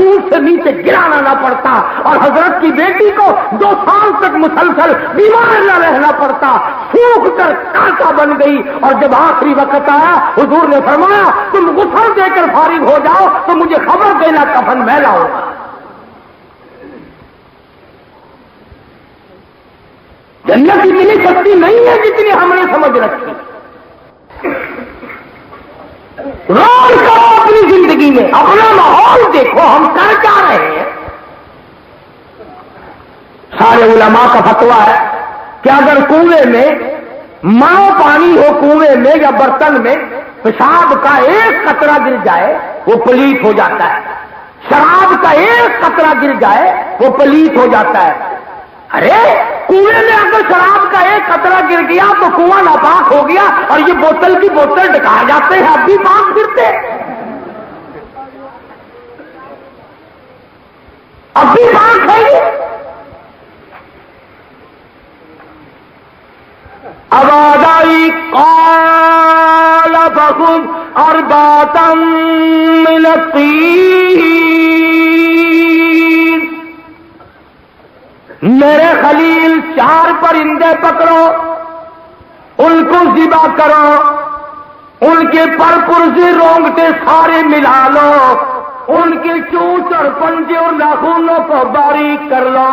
اونٹ سے نیچے گرانا نہ پڑتا اور حضرت کی بیٹی کو 2 سال تک مسلسل بیمار نہ رہنا پڑتا، سوکھ کر کانٹا بن گئی، اور جب آخری وقت آیا حضور نے فرمایا تم غسل دے کر فارغ ہو جاؤ تو مجھے خبر دینا کفن میلا ہوگا۔ جنت اتنی سستی نہیں ہے جتنی ہم نے سمجھ رکھی۔ غور کرو اپنی زندگی میں، اپنا ماحول دیکھو، ہم کر کیا رہے ہیں۔ سارے علماء کا فتویٰ ہے کہ اگر کنویں میں ماں پانی ہو، کنویں میں یا برتن میں پیشاب کا ایک قطرہ گر جائے وہ پلیت ہو جاتا ہے، شراب کا ایک قطرہ گر جائے وہ پلیت ہو جاتا ہے۔ ارے کنویں میں اگر شراب کا ایک قطرہ گر گیا تو کنواں ناپاک ہو گیا، اور یہ بوتل کی بوتل ڈکا جاتے ہیں، اب بھی پاک پھرتے، اب بھی پاک ہے یہ۔ آواز آئی قال فخذ أربعة من الطين، میرے خلیل 4 پرندے پکڑو، ان کو ذبح کرو، ان کے پر پرزے رونگٹے سارے ملا لو، ان کے چونچ اور پنجے اور ناخنوں کو باریک کر لو۔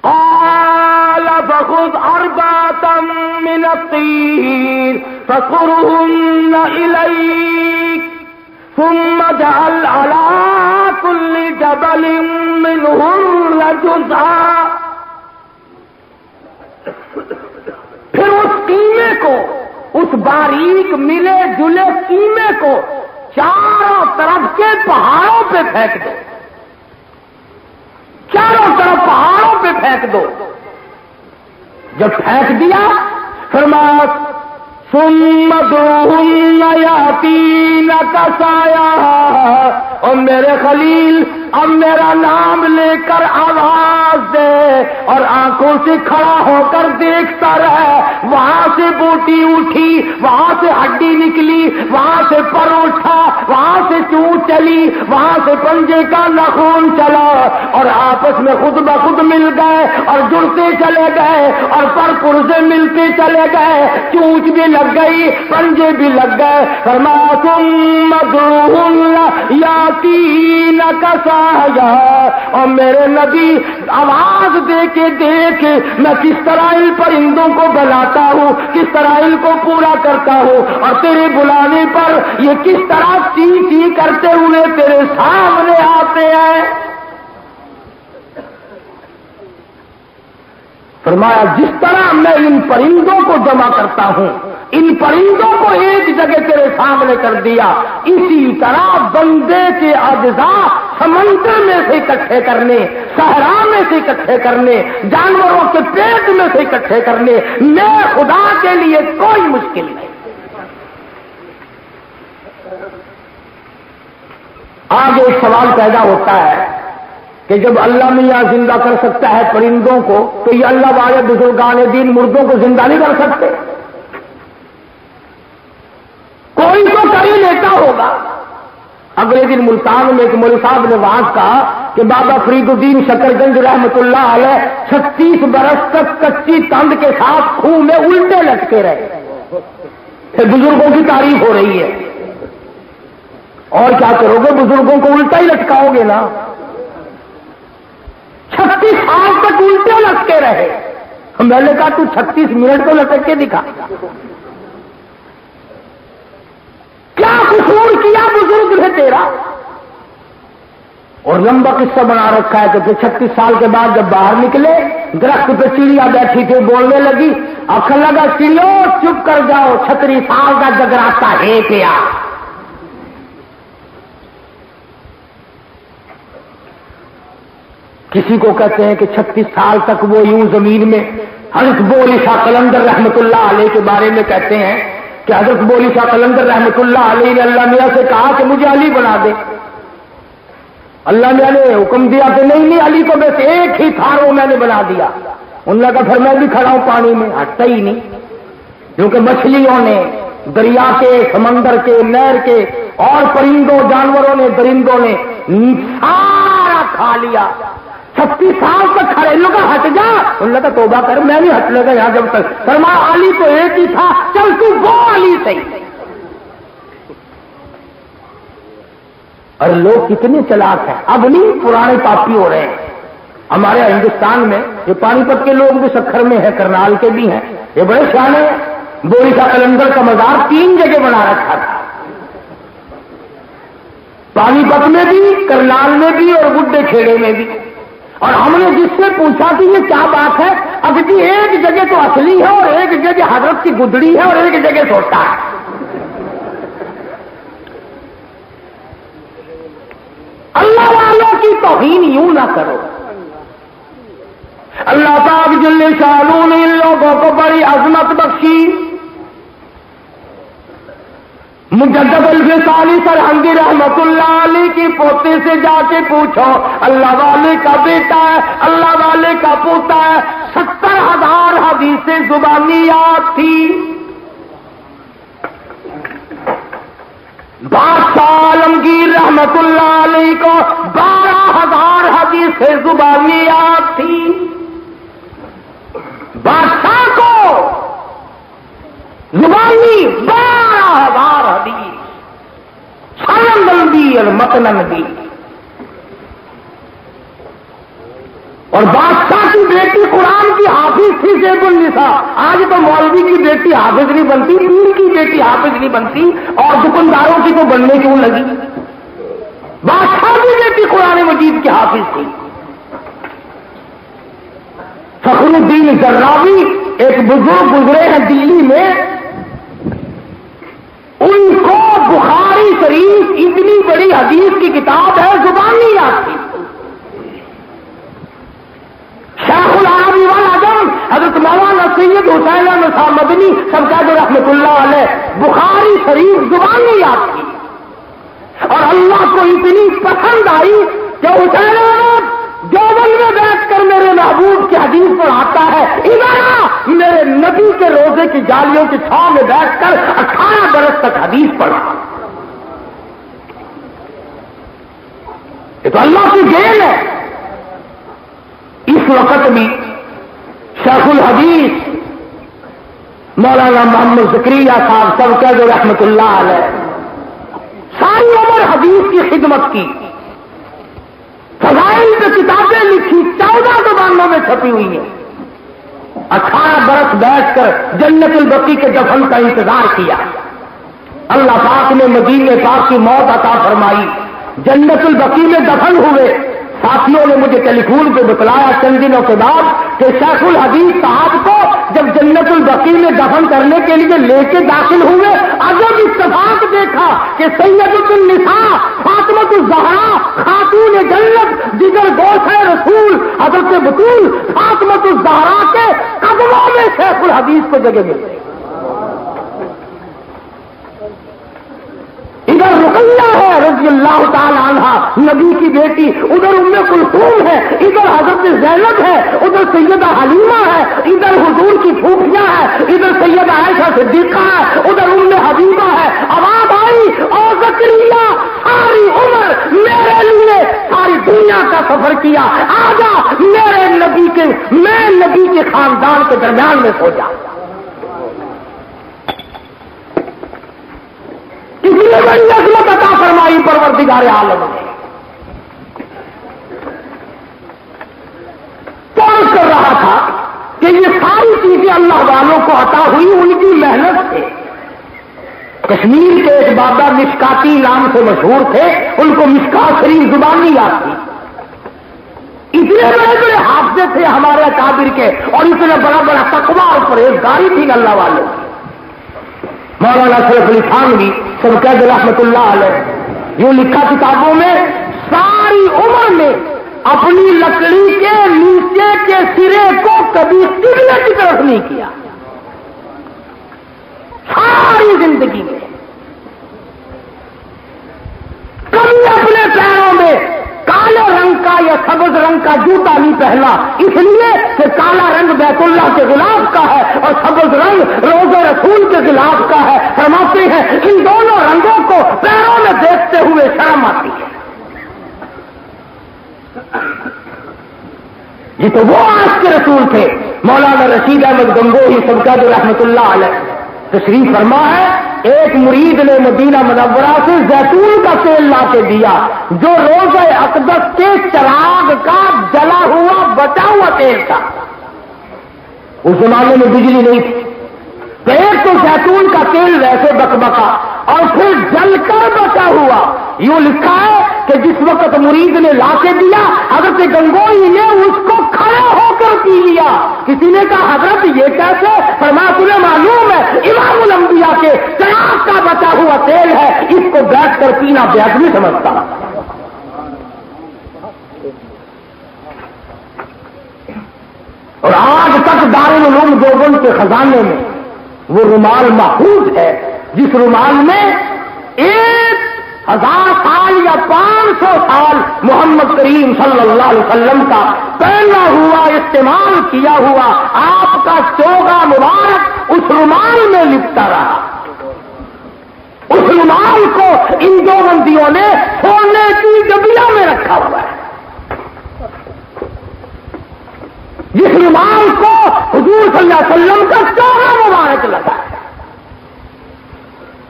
قال فخذ 4 من الطين فصرهن إليك ثم اجعل على كل جبل منهن جزءا، پھر اس قیمے کو، اس باریک ملے جلے قیمے کو چاروں طرف کے پہاڑوں پہ پھینک دو، چاروں طرف پہاڑوں پہ پھینک دو۔ جب پھینک دیا فرمایا ثم ادعوهن يأتينك سعيا، اور میرے خلیل اب میرا نام لے کر آواز دے اور آنکھوں سے کھڑا ہو کر دیکھتا رہے، وہاں سے بوٹی اٹھی، وہاں سے ہڈی نکلی، وہاں سے پر اٹھا، وہاں سے چونچ چلی، وہاں سے پنجے کا ناخن چلا، اور آپس میں خود بخود مل گئے اور جڑتے چلے گئے، اور پر پرزے ملتے چلے گئے، چونچ بھی لگ گئی، پنجے بھی لگ گئے۔ فرمایا ثم ادعوهن يأتينك سعيا، اور میرے نبی آواز دے کے دیکھ میں کس طرح ان پرندوں کو بلاتا ہوں، کس طرح ان کو پورا کرتا ہوں، اور تیرے بلانے پر یہ کس طرح چی چی کرتے ہوئے تیرے سامنے آتے ہیں۔ فرمایا جس طرح میں ان پرندوں کو جمع کرتا ہوں، ان پرندوں کو ایک جگہ تیرے سامنے کر دیا، اسی طرح بندے کے اجزاء سمندر میں سے اکٹھے کرنے، صحرا میں سے اکٹھے کرنے، جانوروں کے پیٹ میں سے اکٹھے کرنے میں خدا کے لیے کوئی مشکل نہیں۔ آگے ایک سوال پیدا ہوتا ہے کہ جب اللہ میاں زندہ کر سکتا ہے پرندوں کو، تو یہ اللہ والے بزرگان دین مردوں کو زندہ نہیں کر سکتے؟ کوئی تو کر ہی لیتا ہوگا۔ اگلے دن ملتان میں ایک مولوی صاحب نے وعظ کہا کہ بابا فرید الدین شکرگنج رحمت اللہ علیہ 36 برس تک کچی تند کے ساتھ خوں میں الٹے لٹکے رہے، پھر بزرگوں کی تعریف ہو رہی ہے، اور کیا کرو گے، بزرگوں کو الٹا ہی لٹکاؤ گے نا۔ 36 سال تک الٹے لٹکے رہے، میں نے کہا تو 36 منٹ تو لٹک کے دکھا، کیا قصور کیا بزرگ نے تیرا؟ اور لمبا قصہ بنا رکھا ہے کہ پھر 36 سال کے بعد جب باہر نکلے، درخت پہ چڑیا بیٹھی تھی، بولنے لگی، آخر لگا چڑیو چپ کر جاؤ، 36 سال کا جگراتا ہے کیا۔ کسی کو کہتے ہیں کہ 36 سال تک وہ یوں زمین میں، حضرت بولی شاہ قلندر رحمت اللہ علیہ کے بارے میں کہتے ہیں کہ حضرت بولی شاہ قلندر رحمت اللہ علیہ نے اللہ میاں سے کہا کہ مجھے علی بنا دے۔ اللہ میاں نے حکم دیا کہ نہیں علی کو بس ایک ہی تھارو میں نے بنا دیا۔ ان نے کہا پھر میں بھی کھڑا ہوں پانی میں، ہٹتا ہی نہیں، کیونکہ مچھلیوں نے دریا کے، سمندر کے، نہر کے، اور پرندوں، جانوروں نے، درندوں نے سارا کھا لیا۔ 36 سال تک کھڑے، لوگ ہٹ جا، ان لگا توبہ کر، میں نہیں ہٹنے گا یہاں جب تک۔ فرمایا علی تو ایک ہی تھا، چل تو وہ علی صحیح۔ اور لوگ کتنے چلاک ہیں، اب نہیں پرانے پاپی ہو رہے ہیں۔ ہمارے ہندوستان میں یہ پانی پت کے لوگ بھی سکھر میں ہیں، کرنال کے بھی ہیں، یہ بڑے سیانے ہیں۔ بوری کا قلندر کا مزار 3 جگہ بنا رکھا تھا، پانی پت میں بھی، کرنال میں بھی اور گڈے کھیڑے میں بھی۔ اور ہم نے جس سے پوچھا کہ یہ کیا بات ہے، اب جی ایک جگہ تو اصلی ہے اور ایک جگہ حضرت کی گدڑی ہے اور ایک جگہ سوٹا ہے۔ اللہ والوں کی توہین یوں نہ کرو۔ اللہ پاک جل شانہ نے ان لوگوں کو بڑی عظمت بخشی۔ مجدد الفسانی سرہنگی رحمت اللہ علیہ کی پوتے سے جا کے پوچھو، اللہ والے کا بیٹا ہے، اللہ والے کا پوتا ہے، 70,000 حدیثیں زبانی یاد تھی۔ بادشاہ عالمگیر رحمت اللہ علیہ کو 12,000 حدیثیں زبانی یاد تھی۔ بادشاہ کو زبانی 12,000 حدیث، سندن بھی اور متنن بھی۔ اور بادشاہ کی بیٹی قرآن کی حافظ تھی زیب النساء۔ آج تو مولوی کی بیٹی حافظ نہیں بنتی، پیر کی بیٹی حافظ نہیں بنتی، اور دکانداروں کی تو بننے کیوں لگی؟ بادشاہ کی بیٹی قرآن مجید کی حافظ تھی۔ فخر الدین زراوی ایک بزرگ گزرے ہیں دلی میں، ان کو بخاری شریف اتنی بڑی حدیث کی کتاب ہے، زبانی یاد تھی۔ شیخ العربی والعجم حضرت مولانا سید حسین احمد مدنی سب کا جو رحمت اللہ علیہ، بخاری شریف زبانی یاد تھی۔ اور اللہ کو اتنی پسند آئی کہ حسین احمد دیوبند میں بیٹھ کر میرے محبوب کی حدیث پڑھاتا ہے، ادھر میرے نبی کے روزے کی جالیوں کی چھاؤں میں بیٹھ کر 18 برس تک حدیث پڑھا۔ یہ تو اللہ کی دین ہے۔ اس وقت بھی شیخ الحدیث مولانا محمد زکریا صاحب سب کا جو رحمت اللہ علیہ، ساری عمر حدیث کی خدمت کی، فضائل میں کتابیں لکھی، 14 زبانوں میں چھپی ہوئی ہیں۔ 18 برس بیٹھ کر جنت البقیع کے دفن کا انتظار کیا۔ اللہ پاک نے مدینے پاک کی موت عطا فرمائی، جنت البقیع میں دفن ہوئے۔ ساتھیوں نے مجھے ٹیلی فون پہ بتلایا چند دنوں کے بعد کہ شیخ الحدیث صاحب کو جب جنت البقیع میں دفن کرنے کے لیے لے کے داخل ہوئے، عجب اتفاق دیکھا کہ سیدۃ النساء فاطمۃ الزہرا خاتون جنت جگر گوش رسول حضرت بطول فاطمۃ الزہرا کے قدموں میں شیخ الحدیث کو جگہ مل گئی۔ ادھر رقیہ ہے رضی اللہ تعالی عنہ نبی کی بیٹی، ادھر ام کلثوم ہے، ادھر حضرت زینب ہے، ادھر سیدہ حلیمہ ہے، ادھر حضور کی پھوپھیاں ہے، ادھر سیدہ عائشہ صدیقہ ہے، ادھر ام حبیبہ ہے۔ آواز آئی، او زکریا ساری عمر میرے لیے ساری دنیا کا سفر کیا، آجا میرے نبی کے، میں نبی کے خاندان کے درمیان میں سو جا۔ اس لیے بڑی عظمت عطا فرمائی پروردگار عالم نے۔ تو عرض کر رہا تھا کہ یہ ساری چیزیں اللہ والوں کو عطا ہوئی ان کی محنت سے۔ کشمیر کے ایک بابا مشکاتی نام سے مشہور تھے، ان کو مشکات شریف زبانی یاد تھی۔ اتنے بڑے بڑے حافظ تھے ہمارے اکابر کے، اور اتنا بڑا بڑا تقویٰ اور پرہیزگاری تھی اللہ والوں کی۔ مولانا شریف علی تھانوی سب کا رحمت اللہ علیہ یوں لکھا کتابوں میں، ساری عمر میں اپنی لکڑی کے نیچے کے سرے کو کبھی قبلے کی طرف نہیں کیا، ساری زندگی میں کبھی اپنے پیروں میں کالے رنگ کا یا سبز رنگ کا جوتا نہیں پہنا، اس لیے کہ کالا رنگ بیت اللہ کے غلاف کا ہے اور سبز رنگ روضہ رسول کے غلاف کا ہے۔ فرماتے ہیں ان دونوں رنگوں کو پیروں میں دیکھتے ہوئے شرم آتی ہے۔ یہ تو وہ عاشق رسول تھے۔ مولانا رشید احمد گنگوہی سبقت رحمۃ اللہ علیہ تشریف فرما ہے، ایک مرید نے مدینہ منورہ سے زیتون کا تیل لا کے دیا جو روضہ اقدس کے چراغ کا جلا ہوا بچا ہوا تیل تھا۔ اس زمانے میں بجلی نہیں تھی، تو ایک تو زیتون کا تیل ویسے بکبکا اور پھر جل کر بچا ہوا۔ یوں لکھا ہے کہ جس وقت مرید نے لا کے دیا، حضرت گنگوئی نے اس کو کھڑے ہو کر پی لیا۔ کسی نے کہا حضرت یہ کیسے؟ فرمایا تمہیں معلوم ہے امام الانبیاء کے چراغ کا بچا ہوا تیل ہے، اس کو بیٹھ کر پینا بے ادبی سمجھتا۔ اور آج تک دارالعلوم دیوبند کے خزانے میں وہ رومال محفوظ ہے جس رومال میں 1000 سال یا 500 سال محمد کریم صلی اللہ علیہ وسلم کا پہنا ہوا استعمال کیا ہوا آپ کا چوگا مبارک اس رومال میں لپٹا رہا۔ اس رومال کو ان دو بندیوں نے سونے کی ڈبیا میں رکھا ہوا ہے، جس رومال کو حضور صلی اللہ علیہ وسلم کا چوگا مبارک لگا ہے۔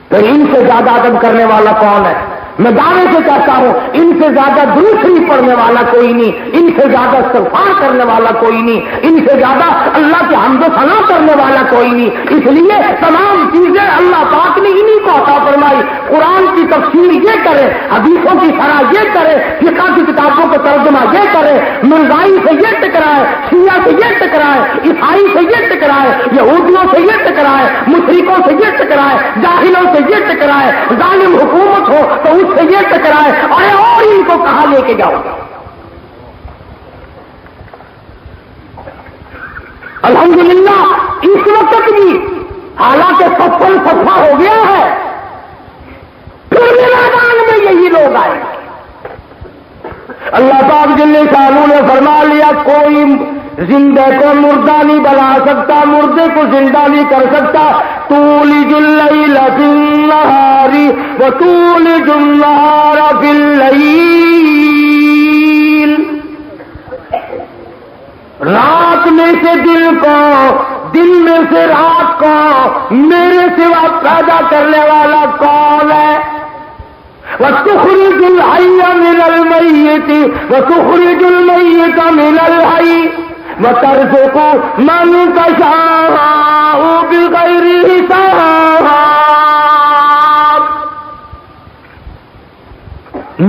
تو ان سے زیادہ ادب کرنے والا کون ہے؟ میں دعوے سے کہتا ہوں ان سے زیادہ درود شریف پڑھنے والا کوئی نہیں، ان سے زیادہ استغفار کرنے والا کوئی نہیں، ان سے زیادہ اللہ کے حمد و ثنا کرنے والا کوئی نہیں۔ اس لیے تمام چیزیں اللہ پاک نے انہی کو عطا فرمائی۔ قرآن کی تفسیر یہ کرے، حدیثوں کی شرح یہ کرے، فقہ کی کتابوں کا ترجمہ یہ کرے، مرزائی سے یہ ٹکرائے، شیعہ سے یہ ٹکرائے، عیسائی سے یہ ٹکرائے، یہودیوں سے یہ ٹکرائے، مشرکوں سے یہ ٹکرائے، جاہلوں سے یہ ٹکرائے، ظالم حکومت ہو تو اس سے یہ ٹکرائے، اور ان کو کہاں لے کے جاؤ؟ الحمدللہ اس وقت بھی حالانکہ سفل صفا ہو گیا ہے، پھر بھی میدان میں یہی لوگ آئے۔ اللہ پاک جل شانہ نے فرما لیا کوئی زندہ کو مردہ نہیں بنا سکتا، مردے کو زندہ نہیں کر سکتا۔ تولج اللیل فی النہار وتولج النہار فی اللیل، رات میں سے دن کو، دن میں سے رات کو میرے سوا پیدا کرنے والا کون ہے؟ وَتُخْرِجُ الْحَيَّ مِنَ الْمَيِّتِ وَتُخْرِجُ الْمَيِّتَ مِنَ الْحَيِّ وَتَرْزُقُ مَن تَشَاءُ بِغَيْرِ حِسَابٍ۔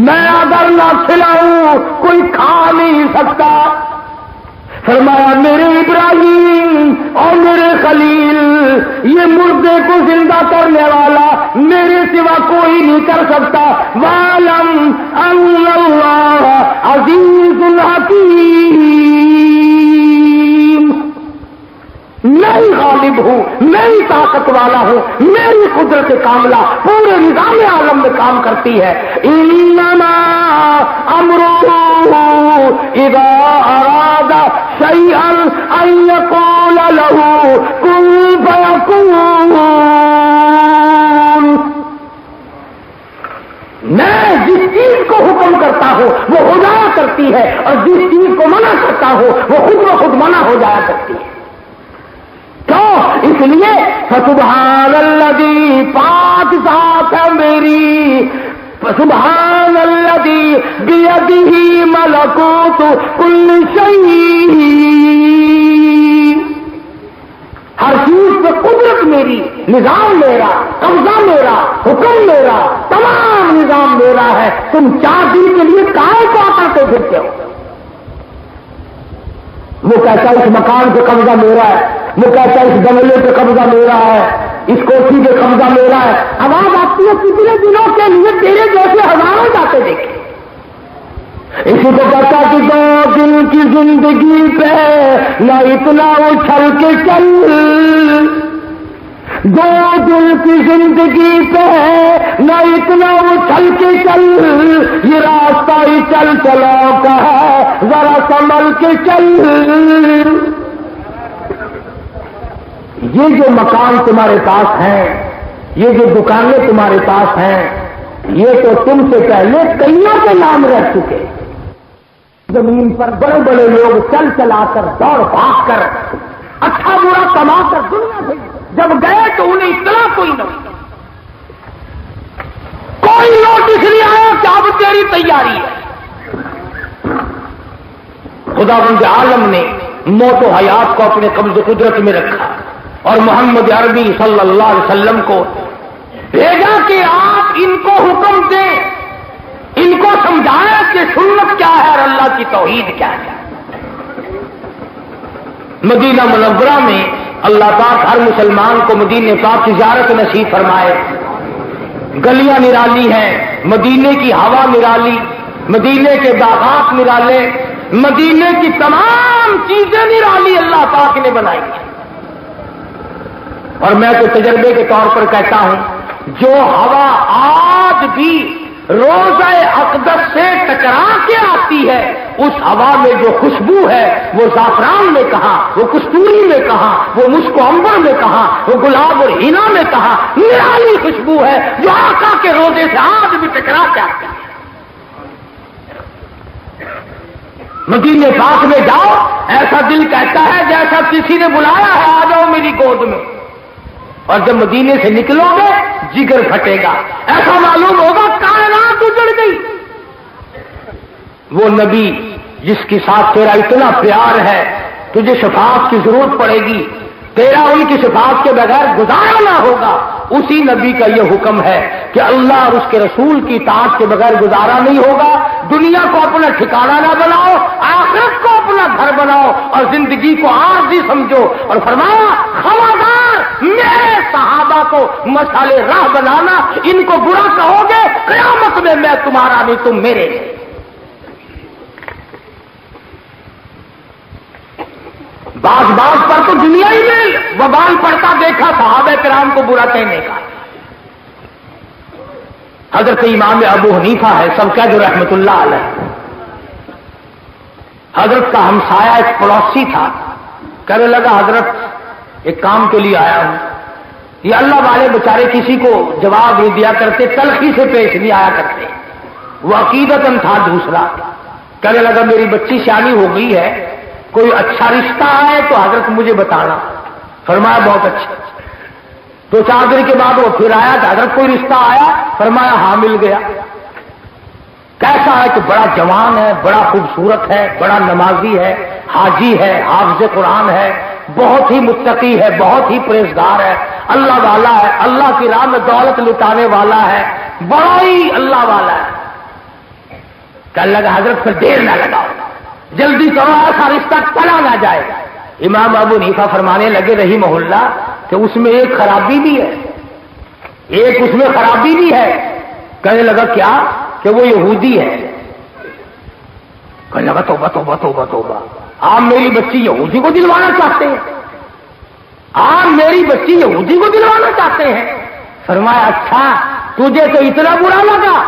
میں اگر نہ کھلاؤں کوئی کھا نہیں سکتا۔ فرمایا میرے ابراہیم اور میرے خلیل یہ مردے کو زندہ کرنے والا میرے سوا کوئی نہیں کر سکتا۔ وَاعْلَمْ أَنَّ اللَّهَ عَزِيزٌ حَكِيمٌ، میں ہی غالب ہوں، میں ہی طاقت والا ہوں، میری قدرت کاملہ پورے نظام عالم میں کام کرتی ہے۔ انما امرہ اذا اراد شیئا ان یقول له کن فیکون۔ میں جس چیز کو حکم کرتا ہوں وہ ہو جایا کرتی ہے، اور جس چیز کو منع کرتا ہوں وہ خود بخود منع ہو جایا کرتی ہے۔ کیوں؟ اس لیے فسبحان الذی، پاک ذات ہے میری، فسبحان الذی بیدہ ملکوت کل شیء، ہر چیز پہ قدرت میری، نظام میرا، قبضہ میرا، حکم میرا، تمام نظام میرا ہے۔ تم 4 دن کے لیے کائے کو آتے پھرتے ہو؟ وہ کہتا ہے اس مکان پہ قبضہ میرا ہے، وہ کہتا ہے اس بنگلے پہ قبضہ میرا ہے، اس کوٹھی پہ قبضہ میرا ہے۔ آواز آتی ہے کتنے دنوں کے لیے تیرے جیسے ہزاروں جاتے دیکھے۔ اسی کو کہتا کہ 2 دن کی زندگی پہ نہ اتنا اچھل کے چل، دو دل کی زندگی پہ نہ اتنا اچھل کے چل، یہ راستہ ہی چل چلو کا ہے، ذرا سنبھل کے چل۔ یہ جو مکان تمہارے پاس ہیں، یہ جو دکانیں تمہارے پاس ہیں، یہ تو تم سے پہلے کئیوں کے نام رہ چکے۔ زمین پر بڑے بڑے لوگ چل چلا کر، دوڑ بھاگ کر، اچھا برا کما کر دنیا سے جب گئے تو انہیں اطلاع کوئی نہ، کوئی نوٹس نہیں آیا کہ اب تیری تیاری ہے۔ خداوند عالم نے موت و حیات کو اپنے قبض قدرت میں رکھا اور محمد عربی صلی اللہ علیہ وسلم کو بھیجا کہ آپ ان کو حکم دیں، ان کو سمجھائیں کہ سنت کیا ہے اور اللہ کی توحید کیا ہے۔ مدینہ منورہ میں اللہ پاک ہر مسلمان کو مدینہ پاک کی زیارت نصیب فرمائے۔ گلیاں نرالی ہیں، مدینے کی ہوا نرالی، مدینے کے باغات نرالے، مدینے کی تمام چیزیں نرالی اللہ پاک نے بنائی ہیں۔ اور میں تو تجربے کے طور پر کہتا ہوں، جو ہوا آج بھی روزہ اقدس سے ٹکرا کے آتی ہے، اس ہوا میں جو خوشبو ہے وہ زعفران میں کہاں، وہ کستوری میں کہاں، وہ مشک و عنبر میں کہاں، وہ گلاب اور حنا میں کہاں، نرالی خوشبو ہے جو آقا کے روزے سے آج بھی ٹکرا کے آتی ہے۔ مدینے پاک میں جاؤ، ایسا دل کہتا ہے جیسا کسی نے بلایا ہے آ جاؤ میری گود میں، اور جب مدینے سے نکلو گے جگر پھٹے گا، ایسا معلوم ہوگا کائنات اجڑ گئی۔ وہ نبی جس کے ساتھ تیرا اتنا پیار ہے، تجھے شفاعت کی ضرورت پڑے گی، تیرا ان کی شفاعت کے بغیر گزارا نہ ہوگا، اسی نبی کا یہ حکم ہے کہ اللہ اور اس کے رسول کی اطاعت کے بغیر گزارا نہیں ہوگا۔ دنیا کو اپنا ٹھکانہ نہ بناؤ، آخرت کو اپنا گھر بناؤ اور زندگی کو عارضی سمجھو۔ اور فرمایا خبردار میرے صحابہ کو مشعل راہ بنانا، ان کو برا کہو گے قیامت میں میں تمہارا نہیں تم میرے۔ باز پر تو دنیا ہی میں وبال پڑتا دیکھا صحابہ کرام کو برا کہنے کا۔ حضرت امام ابو حنیفہ ہے سب کہہ دو رحمت اللہ علیہ، حضرت کا ہمسایہ ایک پڑوسی تھا، کہنے لگا حضرت ایک کام کے لیے آیا ہوں۔ یہ اللہ والے بیچارے کسی کو جواب نہیں دیا کرتے، تلخی سے پیش نہیں آیا کرتے، وہ عقیدتاً تھا دوسرا۔ کہنے لگا میری بچی شادی ہو گئی ہے، کوئی اچھا رشتہ آئے تو حضرت مجھے بتانا۔ فرمایا بہت اچھا۔ 2-4 دن کے بعد وہ پھر آیا کہ حضرت کوئی رشتہ آیا؟ فرمایا ہاں مل گیا۔ کیسا ہے کہ بڑا جوان ہے، بڑا خوبصورت ہے، بڑا نمازی ہے، حاجی ہے، حافظ قرآن ہے، بہت ہی متقی ہے، بہت ہی پرہیزگار ہے، اللہ والا ہے، اللہ کی راہ میں دولت لٹانے والا ہے، بڑا ہی اللہ والا ہے۔ کہنے لگا حضرت پھر دیر نہ لگاؤ، جلدی کرو ایسا رشتہ چلا نہ جائے۔ امام ابو حنیفہ فرمانے لگے رحمہ اللہ کہ اس میں ایک خرابی بھی ہے، ایک اس میں خرابی بھی ہے۔ کہنے لگا کیا؟ کہ وہ یہودی ہے۔ کہنے لگا توبہ توبہ توبہ توبہ، آپ میری بچی یہودی کو دلوانا چاہتے ہیں؟ آپ میری بچی یہودی کو دلوانا چاہتے ہیں؟ فرمایا اچھا تجھے تو اتنا برا لگا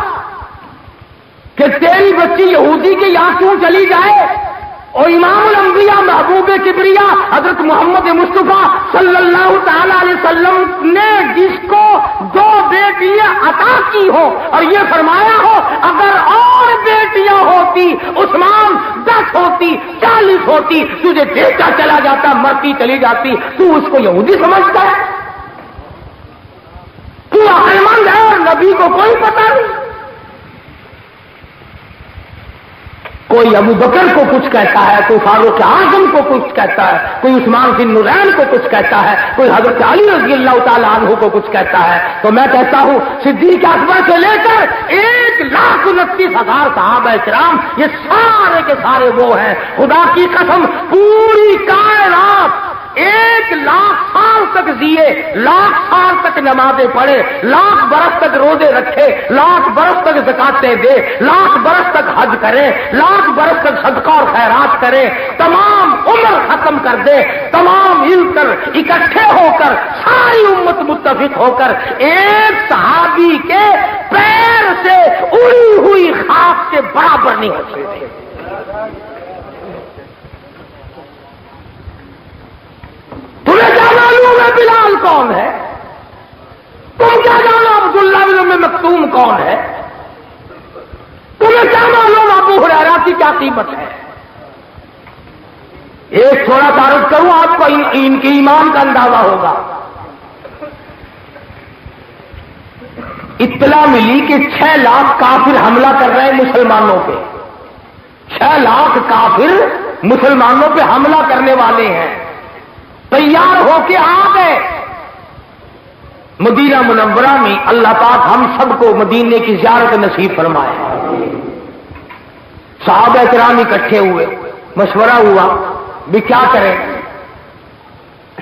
کہ تیری بچی یہودی کے یہاں کیوں چلی جائے، اور امام الانبیاء محبوب کبریا حضرت محمد مصطفیٰ صلی اللہ تعالی علیہ وسلم نے جس کو 2 بیٹیاں عطا کی ہو اور یہ فرمایا ہو اگر اور بیٹیاں ہوتی عثمان 10 ہوتی 40 ہوتی تجھے دیتا چلا جاتا، مرتی چلی جاتی، تو اس کو یہودی سمجھتا ہے؟ تو عقل مند ہے اور نبی کو کوئی پتہ نہیں؟ کوئی ابو بکر کو کچھ کہتا ہے، کوئی فاروق اعظم کو کچھ کہتا ہے، کوئی عثمان بن نورین کو کچھ کہتا ہے، کوئی حضرت علی رضی اللہ تعالیٰ عنہ کو کچھ کہتا ہے۔ تو میں کہتا ہوں صدیق اکبر سے لے کر 1,29,000 صحابہ کرام یہ سارے کے سارے وہ ہیں، خدا کی قسم پوری کائنات 1,00,000 سال تک جیے، 1,00,000 سال تک نمازیں پڑھے، 1,00,000 برس تک روزے رکھے، 1,00,000 برس تک زکاتیں دے، 1,00,000 برس تک حج کرے، 1,00,000 برس تک صدقہ اور خیرات کرے، تمام عمر ختم کر دے، تمام مل کر اکٹھے ہو کر ساری امت متفق ہو کر ایک صحابی کے پیر سے اڑی ہوئی خاک کے برابر نہیں ہو سکتے۔ تمہیں کیا معلوم ہے بلال کون ہے؟ تم کیا جانو عبداللہ بن ام مکتوم کون ہے؟ تمہیں کیا معلوم ابو ہریرہ کی کیا قیمت ہے؟ ایک تھوڑا تعارف کروں آپ کو، ان کے ایمان کا اندازہ ہوگا۔ اطلاع ملی کہ 6 لاکھ کافر حملہ کر رہے ہیں مسلمانوں پہ، 6 لاکھ کافر مسلمانوں پہ حملہ کرنے والے ہیں، تیار ہو کے آ گئے مدینہ منورہ میں۔ اللہ پاک ہم سب کو مدینے کی زیارت نصیب فرمائے۔ صحابہ کرام اکٹھے ہوئے، مشورہ ہوا بھی کیا کریں۔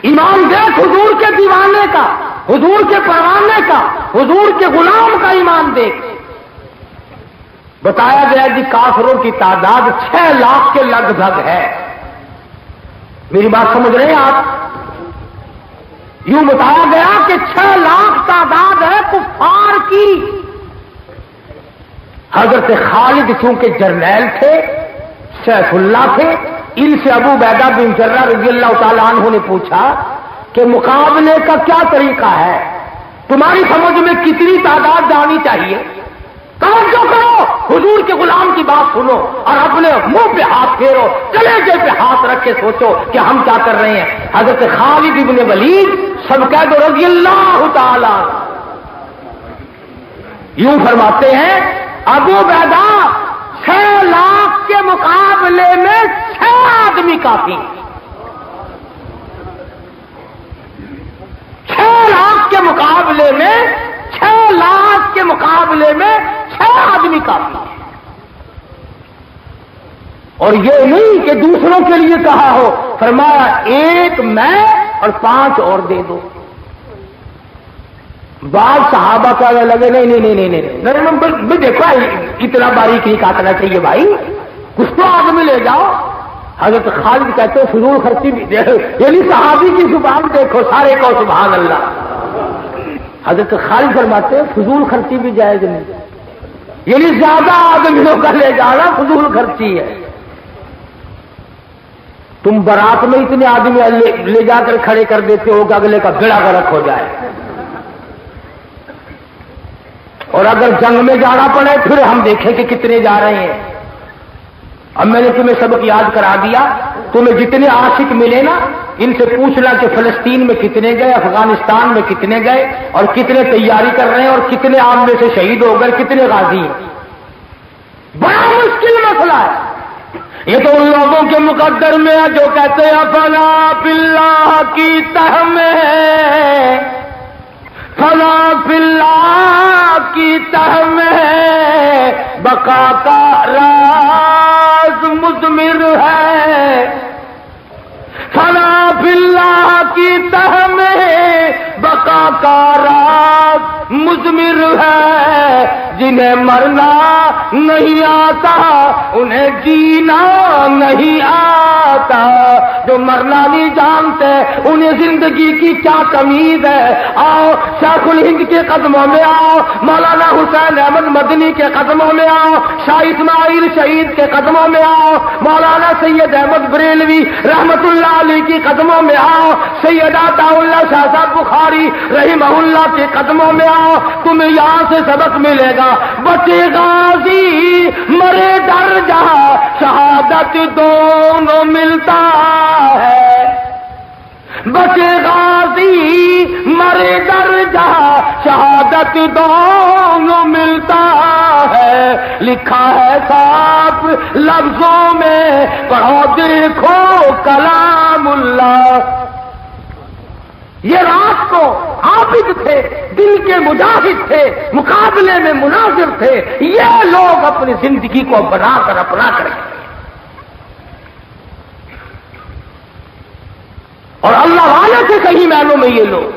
ایمان دیکھ حضور کے دیوانے کا، حضور کے پروانے کا، حضور کے غلام کا ایمان دیکھ۔ بتایا گیا کہ کافروں کی تعداد 6 لاکھ کے لگ بھگ ہے۔ میری بات سمجھ رہے ہیں آپ؟ یوں بتایا گیا کہ 6 لاکھ تعداد ہے کفار کی۔ حضرت خالد چونکہ جرنیل تھے، سیف اللہ تھے، ان سے ابو عبیدہ بن جرہ رضی اللہ تعالی عنہ نے پوچھا کہ مقابلے کا کیا طریقہ ہے، تمہاری سمجھ میں کتنی تعداد جانی چاہیے؟ توجہ کرو، حضور کے غلام کی بات سنو اور اپنے منہ پہ ہاتھ پھیرو، کلیجے پہ ہاتھ رکھ کے سوچو کہ ہم کیا کر رہے ہیں۔ حضرت خالد ابن ولید سب کہہ دو رضی اللہ تعالی یوں فرماتے ہیں ابو عبیدہ 6 لاکھ کے مقابلے میں 6 آدمی کافی، 6 لاکھ کے مقابلے میں 6 لاکھ کے مقابلے میں 6 آدمی کافی۔ اور یہ نہیں کہ دوسروں کے لیے کہا ہو، فرمایا 1 میں اور 5 اور دے دو۔ بعض صحابہ کہنے لگے نہیں دیکھو اتنا باریک نہیں کاٹنا چاہیے بھائی، کچھ تو آدمی لے جاؤ۔ حضرت خالد کہتے ہیں فضول خرچی بھی، یعنی صحابی کی زبان دیکھو، سارے کو سبحان اللہ۔ حضرت خالد فرماتے ہیں فضول خرچی بھی جائز نہیں، یعنی زیادہ آدمیوں کا لے جانا فضول خرچی ہے۔ تم برات میں اتنے آدمی لے جا کر کھڑے کر دیتے ہو کہ اگلے کا بیڑا غرق ہو جائے، اور اگر جنگ میں جانا پڑے پھر ہم دیکھیں کہ کتنے جا رہے ہیں۔ اب میں نے تمہیں سبق یاد کرا دیا، تمہیں جتنے عاشق ملے نا ان سے پوچھنا کہ فلسطین میں کتنے گئے، افغانستان میں کتنے گئے، اور کتنے تیاری کر رہے ہیں، اور کتنے عام میں سے شہید ہو گئے، کتنے غازی ہیں۔ بڑا مشکل مسئلہ ہے یہ تو ان لوگوں کے مقدر میں ہے جو کہتے ہیں فنا باللہ کی تہ میں، فنا باللہ کی تہ میں بقا کا راز مضمر ہے، فنا باللہ کی تہ میں بقا کا راز مضمر ہے، جنہیں مرنا نہیں آتا انہیں جینا نہیں آتا، جو مرنا نہیں جانتے انہیں زندگی کی کیا تمیز ہے۔ آؤ شیخ الہند کے قدموں میں آؤ، مولانا حسین احمد مدنی کے قدموں میں آؤ، شاہ اسماعیل شہید کے قدموں میں آؤ، مولانا سید احمد بریلوی رحمت اللہ علیہ کے قدموں میں آؤ، سید عطا اللہ شاہ صاحب بخاری رحمہ اللہ کے قدموں میں آؤ، تمہیں یہاں سے سبق ملے گا۔ بچے غازی مرے ڈر جہاں شہادت دونوں ملتا ہے، بچے غازی مرے ڈر جہاں شہادت دونوں ملتا ہے، لکھا ہے صاف لفظوں میں پڑھو دیکھو کلام اللہ۔ یہ رات کو عابد تھے، دل کے مجاہد تھے، مقابلے میں مناظر تھے، یہ لوگ اپنی زندگی کو بنا کر اپنا کر گئے۔ اور اللہ والے تھے کہیں معنوں میں یہ لوگ.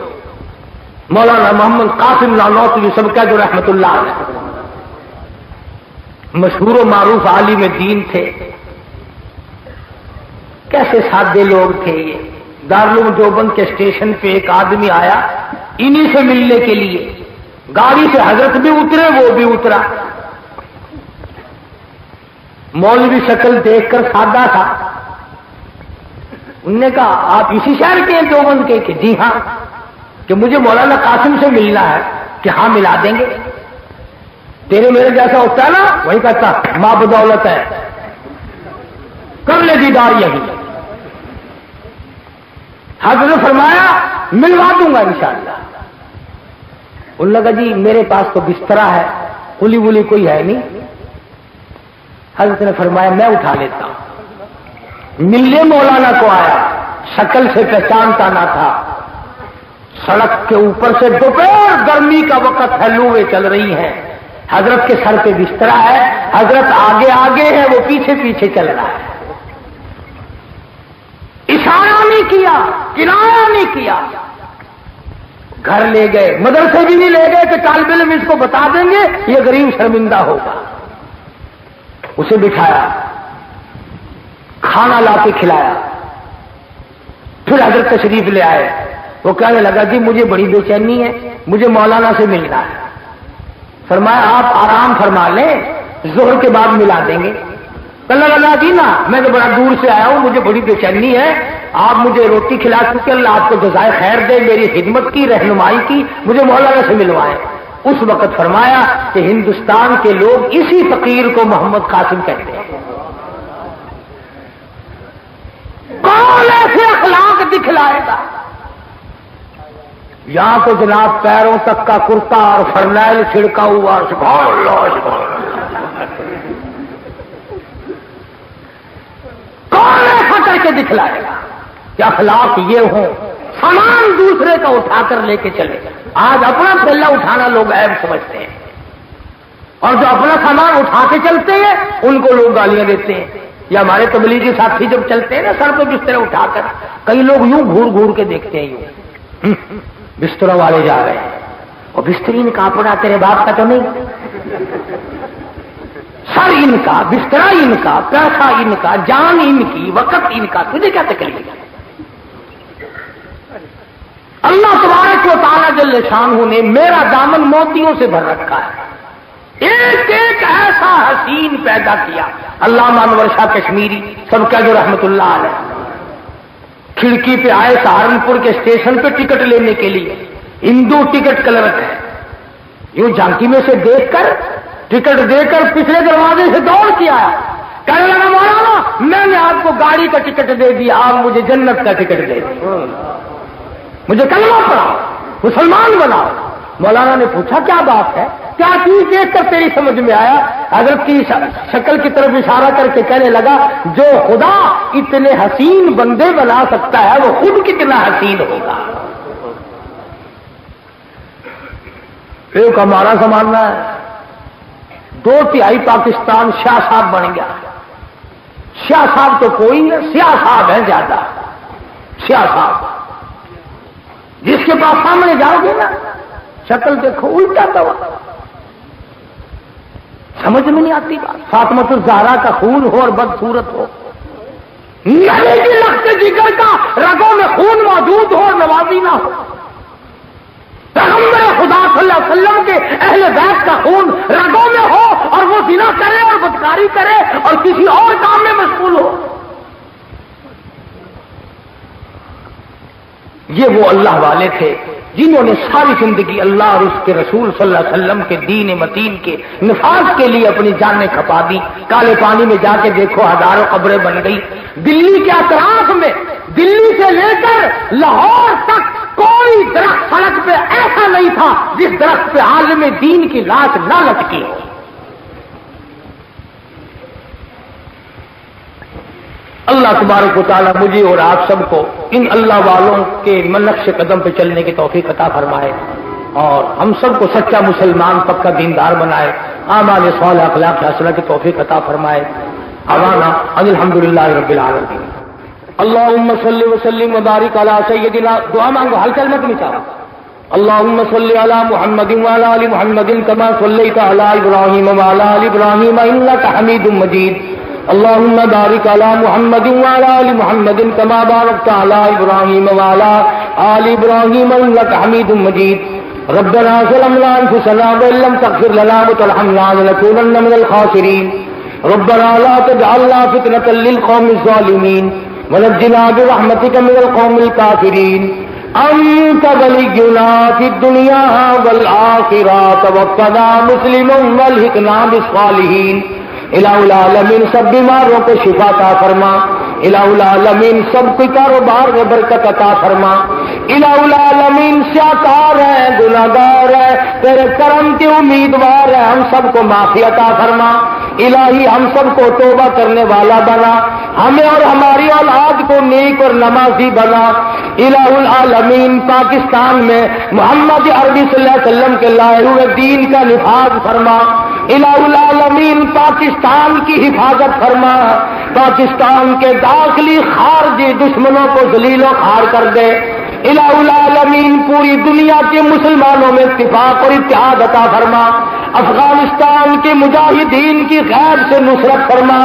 مولانا محمد قاسم نانوتوی سب کا جو رحمت اللہ علیہ مشہور و معروف عالم دین تھے. کیسے سادے لوگ تھے یہ. دارالعلوم دیوبند کے اسٹیشن پہ ایک آدمی آیا انہی سے ملنے کے لیے. گاڑی سے حضرت بھی اترے, وہ بھی اترا. مولوی شکل دیکھ کر سادہ تھا. انہوں نے کہا آپ اسی شہر کے ہیں دیوبند کے؟ کہ جی ہاں. کہ مجھے مولانا قاسم سے ملنا ہے. کہ ہاں ملا دیں گے. تیرے میرے جیسا ہوتا ہے نا, وہی کہتا ماں بدولت ہے, کر لے دیدار یہی. حضرت نے فرمایا ملوا دوں گا انشاءاللہ. ان لگا جی میرے پاس تو بسترا ہے, کلی ولی کوئی ہے نہیں. حضرت نے فرمایا میں اٹھا لیتا ہوں. ملنے مولانا کو آیا, شکل سے پہچانتا نہ تھا. سڑک کے اوپر سے دوپہر گرمی کا وقت ہے, لویں چل رہی ہیں. حضرت کے سر پہ بسترا ہے, حضرت آگے آگے ہے, وہ پیچھے پیچھے چل رہا ہے. اشارہ نہیں کیا, کنارہ نہیں کیا. گھر لے گئے, مدرسے بھی نہیں لے گئے کہ طالب علم اس کو بتا دیں گے یہ غریب شرمندہ ہوگا. اسے بٹھایا, کھانا لا کے کھلایا. پھر حضرت تشریف لے آئے. وہ کہنے لگا جی مجھے بڑی بے چینی ہے, مجھے مولانا سے ملنا ہے. فرمایا آپ آرام فرما لیں, ظہر کے بعد ملا دیں گے. اللہ اللہ جی نا, میں تو بڑا دور سے آیا ہوں, مجھے بڑی بے چینی ہے. آپ مجھے روٹی کھلا چکے, اللہ آپ کو جزائے خیر دے, میری خدمت کی, رہنمائی کی, مجھے مولانا سے ملوائیں. اس وقت فرمایا کہ ہندوستان کے لوگ اسی فقیر کو محمد قاسم کہتے ہیں. کون ایسے اخلاق دکھلائے گا؟ یہاں تو جناب پیروں تک کا کرتا اور فرنیل چھڑکا ہوا, سبحان اللہ سبحان اللہ. کون ایسا کر کے دکھلائے گا کہ اخلاق یہ ہوں؟ سامان دوسرے کا اٹھا کر لے کے چلے. آج اپنا پھیلا اٹھانا لوگ عیب سمجھتے ہیں, اور جو اپنا سامان اٹھا کے چلتے ہیں ان کو لوگ گالیاں دیتے ہیں. یا ہمارے تبلیغی ساتھی جب چلتے ہیں نا سر پہ بستر اٹھا کر, کئی لوگ یوں گھور گھور کے دیکھتے ہیں, یوں بستروں والے جا رہے ہیں, اور بسترین کاپڑا تیرے باپ کا تو نہیں, سر ان کا, بسترا ان کا, پیسہ ان کا, جان ان کی, وقت ان کا, تجھے کیا تکلیف ہے؟ اللہ تبارک و تعالیٰ جل شانہ نے میرا دامن موتیوں سے بھر رکھا ہے. ایک ایک ایسا حسین پیدا کیا. علامہ انور شاہ کشمیری سب کا جو رحمت اللہ علیہ کھڑکی پہ آئے سہارنپور کے اسٹیشن پہ ٹکٹ لینے کے لیے. ہندو ٹکٹ کلرک ہے, یوں جھانکی میں سے دیکھ کر ٹکٹ دے کر پچھلے دروازے سے دوڑ کے آیا. کہنے لگا مولانا میں نے آپ کو گاڑی کا ٹکٹ دے دیا, آپ مجھے جنت کا ٹکٹ دے دیا, مجھے کلمہ پڑھاؤ, مسلمان بناؤ. مولانا نے پوچھا کیا بات ہے, کیا چیز دیکھ کر تیری سمجھ میں آیا؟ حضرت کی شکل کی طرف اشارہ کر کے کہنے لگا جو خدا اتنے حسین بندے بنا سکتا ہے وہ خود کتنا حسین ہوگا. ایک ہمارا زمانہ ہے, 2/3 پاکستان شاہ صاحب بن گیا. شاہ صاحب تو کوئی ہے, سیاہ صاحب ہے زیادہ. سیاہ صاحب جس کے پاس سامنے جاؤ گے نا شکل دیکھو الٹا دوا, سمجھ میں نہیں آتی بات. فاطمۃ الزہرا کا خون ہو اور بدصورت ہو, نبی کی لخت جگر کا رگوں میں خون موجود ہو اور نوازی نہ ہو. پیغمبر خدا صلی اللہ علیہ وسلم کے اہل بیت کا خون رگوں میں ہو اور وہ زنا کرے اور بدکاری کرے اور کسی اور کام میں مشغول ہو. یہ وہ اللہ والے تھے جنہوں نے ساری زندگی اللہ اور اس کے رسول صلی اللہ علیہ وسلم کے دین متین کے نفاذ کے لیے اپنی جانیں کھپا دی. کالے پانی میں جا کے دیکھو ہزاروں قبریں بن گئی. دلی کے اطراف میں, دلی سے لے کر لاہور تک کوئی درخت سڑک پہ ایسا نہیں تھا جس درخت پہ عالم دین کی لاش نہ لٹکی ہو. اللہ تبارک و تعالیٰ مجھے اور آپ سب کو ان اللہ والوں کے نقش قدم پہ چلنے کی توفیق عطا فرمائے, اور ہم سب کو سچا مسلمان پکا دیندار بنائے, اعمال صالحہ اخلاق حسنہ کی توفیق عطا فرمائے. اوانا الحمدللہ رب العالمین. اللہم صلی وسلم وبارک علی سیدنا، دعا مانگو، ہلکا مت مچاؤ. اللہم صلی علی محمد وعلی آل محمد کما صلیت علی ابراہیم وعلی آل ابراہیم انک حمید مجید. اللہم بارک علی محمد وعلی آل محمد کما بارکت علی ابراہیم وعلی آل ابراہیم انک حمید مجید. ربنا ظلمنا انفسنا وان لم تغفر لنا وترحمنا لنكونن من الخاسرین. ربنا لا تجعلنا فتنة للقوم الظالمین ونجنا برحمتك من القوم الكافرین. انت ولینا فی الدنیا والآخرہ توفنا مسلما والحقنا بالصالحین. الہ العالمین سب بیماروں کو شفا عطا فرما. الہ العالمین سب کے کاروبار میں برکت عطا فرما. الہ العالمین سیاکار ہے، گناہگار ہے، تیرے کرم کے امیدوار ہے، ہم سب کو معافی عطا فرما. الہی ہم سب کو توبہ کرنے والا بنا، ہمیں اور ہماری اولاد کو نیک اور نمازی بنا. الہ العالمین پاکستان میں محمد عربی صلی اللہ علیہ وسلم کے لائے ہوئے دین کا نفاذ فرما. الہ العالمین پاکستان کی حفاظت فرما. پاکستان کے داخلی خارجی دشمنوں کو ذلیل و خوار کر دے. الہ العالمین پوری دنیا کے مسلمانوں میں اتفاق اور اتحاد عطا فرما. افغانستان کے مجاہدین کی غیب سے نصرت فرما.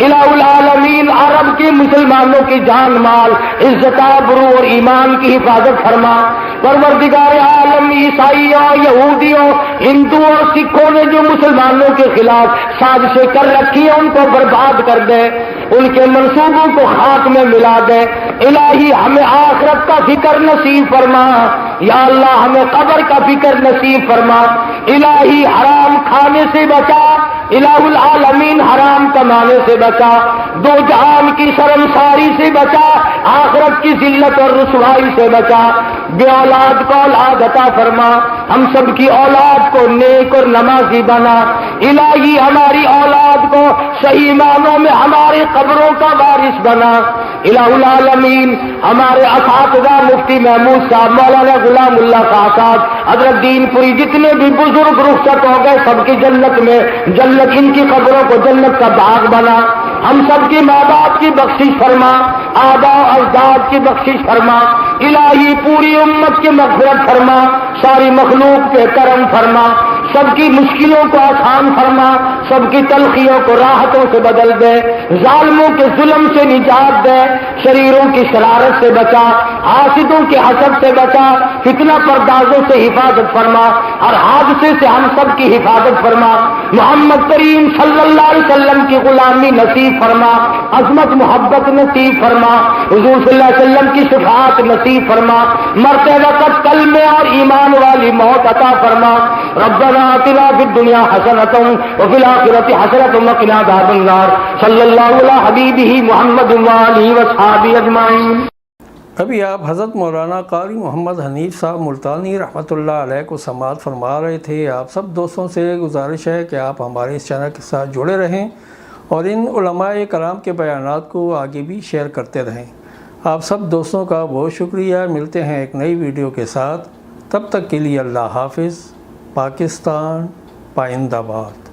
الہ العالمین عرب کے مسلمانوں کی جان مال عزت آبرو اور ایمان کی حفاظت فرما. پروردگار عالم عیسائیوں، یہودیوں، ہندوؤں اور سکھوں نے جو مسلمانوں کے خلاف سازشیں کر رکھی ہیں ان کو برباد کر دے، ان کے منصوبوں کو خاک میں ملا دے. الہی ہمیں آخرت کا فکر نصیب فرما. یا اللہ ہمیں قبر کا فکر نصیب فرما. الہی حرام کھانے سے بچا. الہ العالمین حرام کمانے سے بچا. دو جہان کی شرمساری سے بچا. آخرت کی ذلت اور رسوائی سے بچا. بے اولاد کو اولاد عطا فرما. ہم سب کی اولاد کو نیک اور نمازی بنا. الہی ہماری اولاد کو صحیح معنوں میں ہماری قبروں کا وارث بنا. الہ العالمین ہمارے اساتذہ مفتی محمود صاحب، مولانا غلام اللہ خان صاحب، حضرت دین پوری، جتنے بھی بزرگ رخصت ہو گئے سب کی جنت میں، جنت ان کی قبروں کو جنت کا باغ بنا. ہم سب کی ماں باپ کی بخشش فرما، آباء و اجداد کی بخشش فرما. الہی پوری امت کی مغفرت فرما. ساری مخلوق پہ کرم فرما. سب کی مشکلوں کو آسان فرما. سب کی تلخیوں کو راحتوں سے بدل دے. ظالموں کے ظلم سے نجات دے. شریروں کی شرارت سے بچا. حاسدوں کے حسد سے بچا. فتنہ پردازوں سے حفاظت فرما. اور حادثے سے ہم سب کی حفاظت فرما. محمد کریم صلی اللہ علیہ وسلم کی غلامی نصیب فرما. عظمت محبت نصیب فرما. حضور صلی اللہ علیہ وسلم کی شفاعت نصیب فرما. مرتے وقت کلمے اور ایمان والی موت عطا فرما. ربنا آتنا فی الدنیا حسنۃ وفی الآخرۃ حسنۃ وقنا عذاب النار. صلی اللہ علی حبیبہ محمد وآلہ وصحبہ اجمعین. ابھی آپ حضرت مولانا قاری محمد حنیف صاحب ملتانی رحمۃ اللہ علیہ کو سماعت فرما رہے تھے. آپ سب دوستوں سے گزارش ہے کہ آپ ہمارے اس چینل کے ساتھ جڑے رہیں اور ان علماء کرام کے بیانات کو آگے بھی شیئر کرتے رہیں. آپ سب دوستوں کا بہت شکریہ. ملتے ہیں ایک نئی ویڈیو کے ساتھ. تب تک کے لیے اللہ حافظ. پاکستان پائندہ باد.